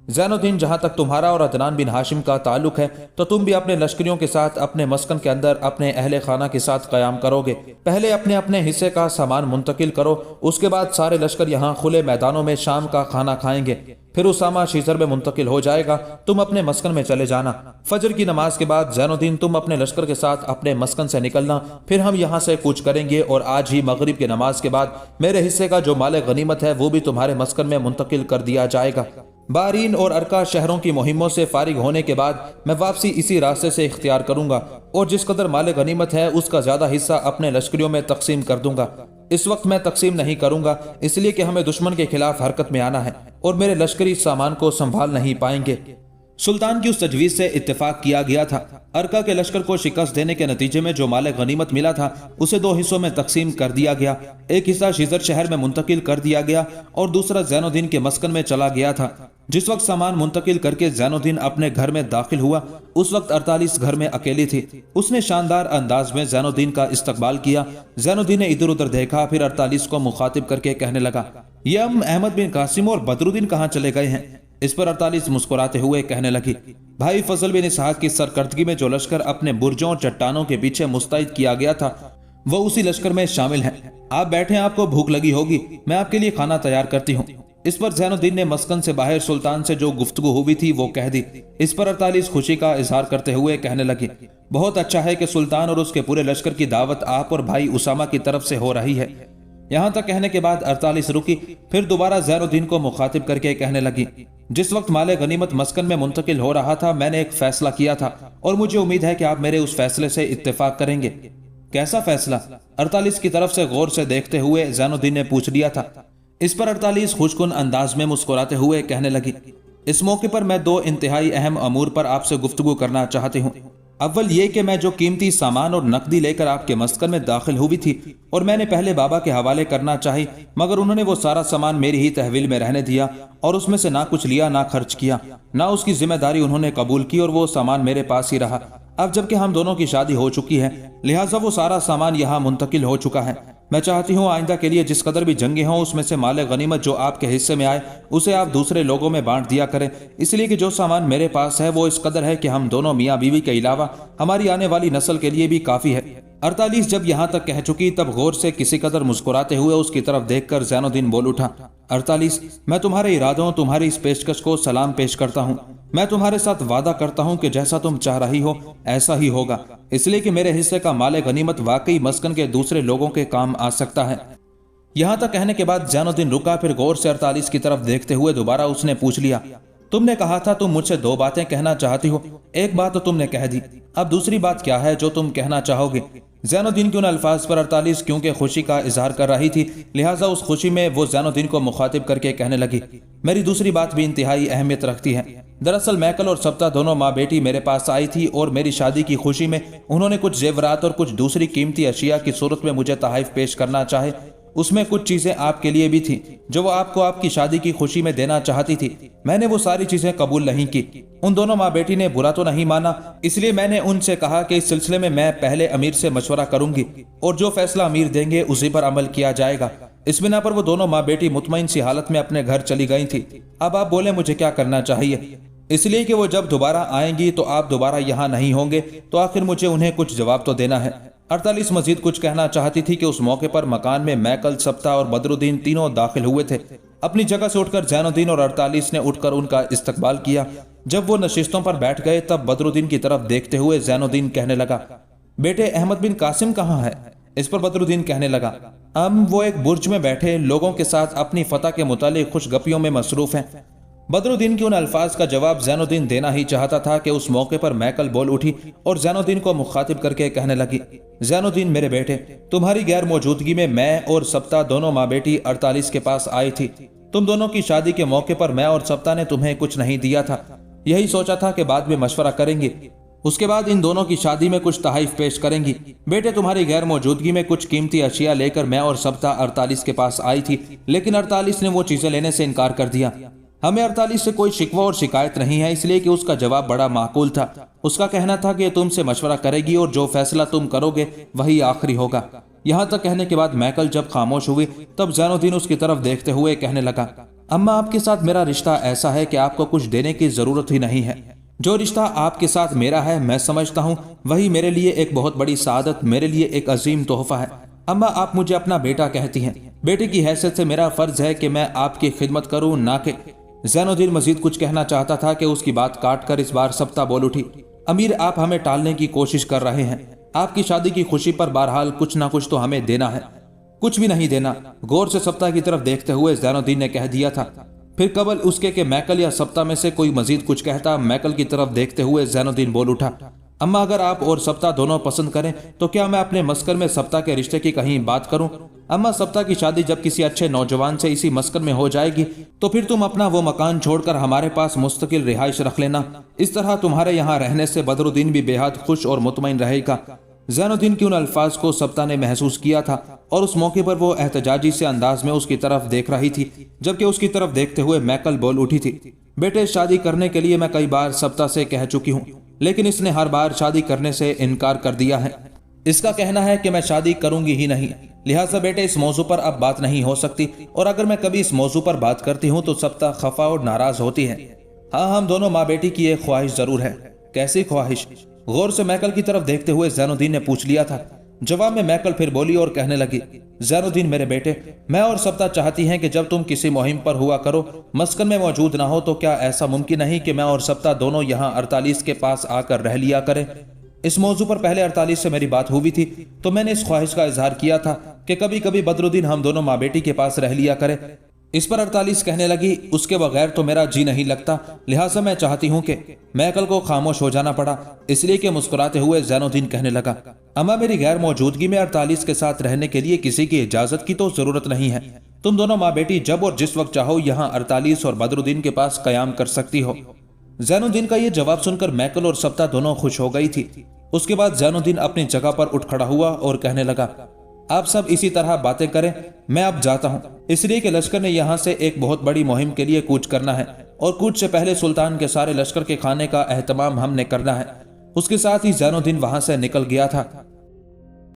زین الدین جہاں تک تمہارا اور عدنان بن ہاشم کا تعلق ہے تو تم بھی اپنے لشکریوں کے ساتھ اپنے مسکن کے اندر اپنے اہل خانہ کے ساتھ قیام کرو گے۔ پہلے اپنے اپنے حصے کا سامان منتقل کرو، اس کے بعد سارے لشکر یہاں کھلے میدانوں میں شام کا کھانا کھائیں گے، پھر اسامہ شیزر میں منتقل ہو جائے گا، تم اپنے مسکن میں چلے جانا۔ فجر کی نماز کے بعد زین الدین تم اپنے لشکر کے ساتھ اپنے مسکن سے نکلنا، پھر ہم یہاں سے کوچ کریں گے اور آج ہی مغرب کی نماز کے بعد میرے حصے کا جو مال غنیمت ہے وہ بھی تمہارے مسکن میں منتقل کر دیا جائے گا۔ بارین اور ارکا شہروں کی مہموں سے فارغ ہونے کے بعد میں واپسی اسی راستے سے اختیار کروں گا اور جس قدر مال غنیمت ہے اس کا زیادہ حصہ اپنے لشکریوں میں تقسیم کر دوں گا۔ اس وقت میں تقسیم نہیں کروں گا اس لیے کہ ہمیں دشمن کے خلاف حرکت میں آنا ہے اور میرے لشکری سامان کو سنبھال نہیں پائیں گے۔ سلطان کی اس تجویز سے اتفاق کیا گیا تھا۔ ارکا کے لشکر کو شکست دینے کے نتیجے میں جو مال غنیمت ملا تھا اسے دو حصوں میں تقسیم کر دیا گیا، ایک حصہ شیزر شہر میں منتقل کر دیا گیا اور دوسرا زین الدین کے مسکن میں چلا گیا تھا۔ جس وقت سامان منتقل کر کے زین الدین اپنے گھر میں داخل ہوا اس وقت 48 گھر میں اکیلی تھی۔ اس نے شاندار انداز میں زین الدین کا استقبال کیا۔ زین الدین نے ادھر ادھر دیکھا، پھر 48 کو مخاطب کر کے کہنے لگا، یہ احمد بن قاسم اور بدر الدین کہاں چلے گئے ہیں؟ اس پر 48 مسکراتے ہوئے کہنے لگی، بھائی فضل بن اسحاق کی سرکردگی میں جو لشکر اپنے برجوں اور چٹانوں کے پیچھے مستعد کیا گیا تھا وہ اسی لشکر میں شامل ہیں۔ آپ بیٹھیں، آپ کو بھوک لگی ہوگی، میں آپ کے لیے کھانا تیار کرتی ہوں۔ اس پر زین الدین نے مسکن سے باہر سلطان سے جو گفتگو ہوئی تھی وہ کہہ دی۔ اس پر 48 خوشی کا اظہار کرتے ہوئے کہنے لگی، بہت اچھا ہے کہ سلطان اور اس کے پورے لشکر کی دعوت آپ اور بھائی اسامہ کی طرف سے ہو رہی ہے۔ یہاں تک کہنے کے بعد 48 رکی، پھر دوبارہ زین الدین کو مخاطب کر کے کہنے لگی، جس وقت مال غنیمت مسکن میں منتقل ہو رہا تھا میں نے ایک فیصلہ کیا تھا اور مجھے امید ہے کہ آپ میرے اس فیصلے سے اتفاق کریں گے۔ کیسا فیصلہ؟ 48 کی طرف سے غور سے دیکھتے ہوئے زین الدین نے پوچھ لیا تھا۔ اس پر 48 خوشکن انداز میں مسکراتے ہوئے کہنے لگی، اس موقع پر میں دو انتہائی اہم امور پر آپ سے گفتگو کرنا چاہتی ہوں۔ اول یہ کہ میں جو قیمتی سامان اور نقدی لے کر آپ کے مسکن میں داخل ہوئی تھی اور میں نے پہلے بابا کے حوالے کرنا چاہی مگر انہوں نے وہ سارا سامان میری ہی تحویل میں رہنے دیا اور اس میں سے نہ کچھ لیا نہ خرچ کیا، نہ اس کی ذمہ داری انہوں نے قبول کی اور وہ سامان میرے پاس ہی رہا۔ اب جبکہ ہم دونوں کی شادی ہو چکی ہے لہٰذا وہ سارا سامان یہاں منتقل ہو چکا ہے۔ میں چاہتی ہوں آئندہ کے لیے جس قدر بھی جنگیں ہوں اس میں سے مال غنیمت جو آپ کے حصے میں آئے اسے آپ دوسرے لوگوں میں بانٹ دیا کریں، اس لیے کہ جو سامان میرے پاس ہے وہ اس قدر ہے کہ ہم دونوں میاں بیوی کے علاوہ ہماری آنے والی نسل کے لیے بھی کافی ہے۔ 48 جب یہاں تک کہہ چکی تب غور سے کسی قدر مسکراتے ہوئے اس کی طرف دیکھ کر زین الدین بول اٹھا، 48 میں تمہارے ارادوں تمہاری اس پیشکش کو سلام پیش کرتا ہوں۔ میں تمہارے ساتھ وعدہ کرتا ہوں کہ جیسا تم چاہ رہی ہو ایسا ہی ہوگا، اس لیے کہ میرے حصے کا مال غنیمت واقعی مسکن کے دوسرے لوگوں کے کام آ سکتا ہے۔ یہاں تک کہنے کے بعد زین الدین رکا، پھر غور سے 48 کی طرف دیکھتے ہوئے دوبارہ اس نے پوچھ لیا، تم نے کہا تھا تم مجھ سے دو باتیں کہنا چاہتی ہو، ایک بات تو تم نے کہہ دی، اب دوسری بات کیا ہے جو تم کہنا چاہو گے؟ زین الدین کے ان الفاظ پر 48 کیونکہ خوشی کا اظہار کر رہی تھی لہٰذا اس خوشی میں وہ زین الدین کو مخاطب کر کے کہنے لگی، میری دوسری بات بھی انتہائی اہمیت رکھتی ہے۔ دراصل میکل اور سبتا دونوں ماں بیٹی میرے پاس آئی تھی اور میری شادی کی خوشی میں انہوں نے کچھ زیورات اور کچھ دوسری قیمتی اشیاء کی صورت میں مجھے تحائف پیش کرنا چاہے۔ اس میں کچھ چیزیں آپ کے لیے بھی تھیں جو وہ آپ کو آپ کی شادی کی خوشی میں دینا چاہتی تھی، میں نے وہ ساری چیزیں قبول نہیں کی۔ ان دونوں ماں بیٹی نے برا تو نہیں مانا، اس لیے میں نے ان سے کہا کہ اس سلسلے میں پہلے امیر سے مشورہ کروں گی اور جو فیصلہ امیر دیں گے اسی پر عمل کیا جائے گا۔ اس بنا پر وہ دونوں ماں بیٹی مطمئن سی حالت میں اپنے گھر چلی گئی تھی۔ اب آپ بولیں مجھے کیا کرنا چاہیے؟ اس لیے کہ وہ جب دوبارہ آئیں گی تو آپ دوبارہ یہاں نہیں ہوں گے تو آخر مجھے انہیں کچھ جواب تو دینا ہے۔ 48 مزید کچھ کہنا چاہتی تھی کہ اس موقع پر مکان میں میکل، سبتا اور بدر الدین تینوں داخل ہوئے تھے۔ اپنی جگہ سے اٹھ کر زین الدین اور 48 نے اٹھ کر ان کا استقبال کیا۔ جب وہ نشستوں پر بیٹھ گئے تب بدر الدین کی طرف دیکھتے ہوئے زین الدین کہنے لگا، بیٹے احمد بن قاسم کہاں ہے؟ اس پر بدر الدین کہنے لگا، وہ ایک برج میں بیٹھے لوگوں کے ساتھ اپنی فتح کے متعلق خوش گپیوں میں مصروف ہیں۔ بدر الدین کی ان الفاظ کا جواب زین الدین دینا ہی چاہتا تھا کہ اس موقع پر میکل بول اٹھی اور زین الدین کو مخاطب کر کے کہنے لگی، زین الدین میرے بیٹے، تمہاری غیر موجودگی میں اور سبتا دونوں ماں بیٹی 48 کے پاس آئی تھی۔ تم دونوں کی شادی کے موقع پر میں اور سبتا نے تمہیں کچھ نہیں دیا تھا، یہی سوچا تھا کہ بعد میں مشورہ کریں گے، اس کے بعد ان دونوں کی شادی میں کچھ تحائف پیش کریں گی۔ بیٹے تمہاری غیر موجودگی میں کچھ قیمتی اشیاء لے کر میں اور سبتا 48 کے پاس آئی تھی، لیکن 48 نے وہ چیزیں لینے سے انکار کر دیا۔ ہمیں 48 سے کوئی شکوہ اور شکایت نہیں ہے، اس لیے کہ اس کا جواب بڑا معقول تھا۔ اس کا کہنا تھا کہ تم سے مشورہ کرے گی اور جو فیصلہ تم کرو گے وہی آخری ہوگا۔ یہاں تک کہنے کے بعد میکل جب خاموش ہوئی تب زین الدین اس کی طرف دیکھتے ہوئے کہنے لگا، अम्मा, आपके साथ मेरा रिश्ता ऐसा है कि आपको कुछ देने की जरूरत ही नहीं है। जो रिश्ता आपके साथ मेरा है, मैं समझता हूँ वही मेरे लिए एक बहुत बड़ी सादत, मेरे लिए एक अजीम तोहफा है। अम्मा, आप मुझे अपना बेटा कहती हैं। बेटे की हैसियत से मेरा फर्ज है कि मैं आपकी खिदमत करूँ, ना कि। ज़ैनुद्दीन मजीद कुछ कहना चाहता था कि उसकी बात काट कर इस बार सप्ता बोल उठी। अमीर, आप हमें टालने की कोशिश कर रहे हैं। आपकी शादी की खुशी पर बहरहाल कुछ ना कुछ तो हमें देना है। कुछ भी नहीं देना, गौर से सप्ता की तरफ देखते हुए ज़ैनुद्दीन ने कह दिया था। फिर कबल उसके कि मैकल या सप्ता में से कोई मजीद कुछ कहता, मैकल की तरफ देखते हुए ज़ैनुद्दीन बोल उठा। अम्मा, अगर आप और सप्ता दोनों पसंद करें तो क्या मैं अपने मस्कन में सप्ता के रिश्ते की कहीं बात करूं? अम्मा, सप्ता की शादी जब किसी अच्छे नौजवान से इसी मस्कन में हो जाएगी तो फिर तुम अपना वो मकान छोड़कर हमारे पास मुस्तकिल रिहाइश रख लेना। इस तरह तुम्हारे यहाँ रहने से बदरुद्दीन भी बेहद खुश और मुतमईन रहेगा। ज़ैनुद्दीन के उन अल्फाज को सप्ता ने महसूस किया था और उस मौके पर वो एहतजाजी से अंदाज में उसकी तरफ देख रही थी, जबकि उसकी तरफ देखते हुए मैकल बोल उठी थी। बेटे, शादी करने के लिए मैं कई बार सप्ता से कह चुकी हूँ, लेकिन इसने हर बार शादी करने से इनकार कर दिया है। इसका कहना है कि मैं शादी करूंगी ही नहीं। लिहाजा बेटे, इस मौजू पर अब बात नहीं हो सकती, और अगर मैं कभी इस मौजू पर बात करती हूँ तो सप्ता खफा और नाराज होती है। हाँ, हम दोनों माँ बेटी की एक ख्वाहिश जरूर है। कैसी ख्वाहिश? गौर से मैकल की तरफ देखते हुए ज़ैनुद्दीन ने पूछ लिया था। जवाब में मैकल फिर बोली और कहने लगी, ज़ैनुद्दीन मेरे बेटे, मैं और सप्ता चाहती हैं कि जब तुम किसी मुहिम पर हुआ करो, मस्कन में मौजूद ना हो, तो क्या ऐसा मुमकिन नहीं कि मैं और सप्ता दोनों यहाँ 48 के पास आकर रह लिया करें? इस मौजू पर पहले 48 से मेरी बात हुई थी तो मैंने इस ख्वाहिश का इजहार किया था कि कभी कभी बदरुद्दीन हम दोनों माँ बेटी के पास रह लिया करे। इस पर 48 कहने लगी, उसके बगैर तो मेरा जी नहीं लगता, लिहाजा मैं चाहती हूँ कि। मैकल को खामोश हो जाना पड़ा, इसलिए कि मुस्कुराते हुए ज़ैनुद्दीन कहने लगा, अम्मा, मेरी गैर मौजूदगी में 48 के साथ रहने के लिए किसी की इजाजत की तो जरूरत नहीं है। तुम दोनों माँ बेटी जब और जिस वक्त चाहो यहाँ 48 और बदरुद्दीन के पास कयाम कर सकती हो। ज़ैनुद्दीन का ये जवाब सुनकर मैकल और सप्ता दोनों खुश हो गई थी। उसके बाद ज़ैनुद्दीन अपनी जगह पर उठ खड़ा हुआ और कहने लगा, आप सब इसी तरह बातें करें, मैं अब जाता हूं, इसलिए कि लश्कर ने यहां से एक बहुत बड़ी मुहिम के लिए कूच करना है, और कूच से पहले सुल्तान के सारे लश्कर के खाने का एहतमाम हमने करना है। उसके साथ ही ज़ैनुद्दीन वहां से निकल गया था।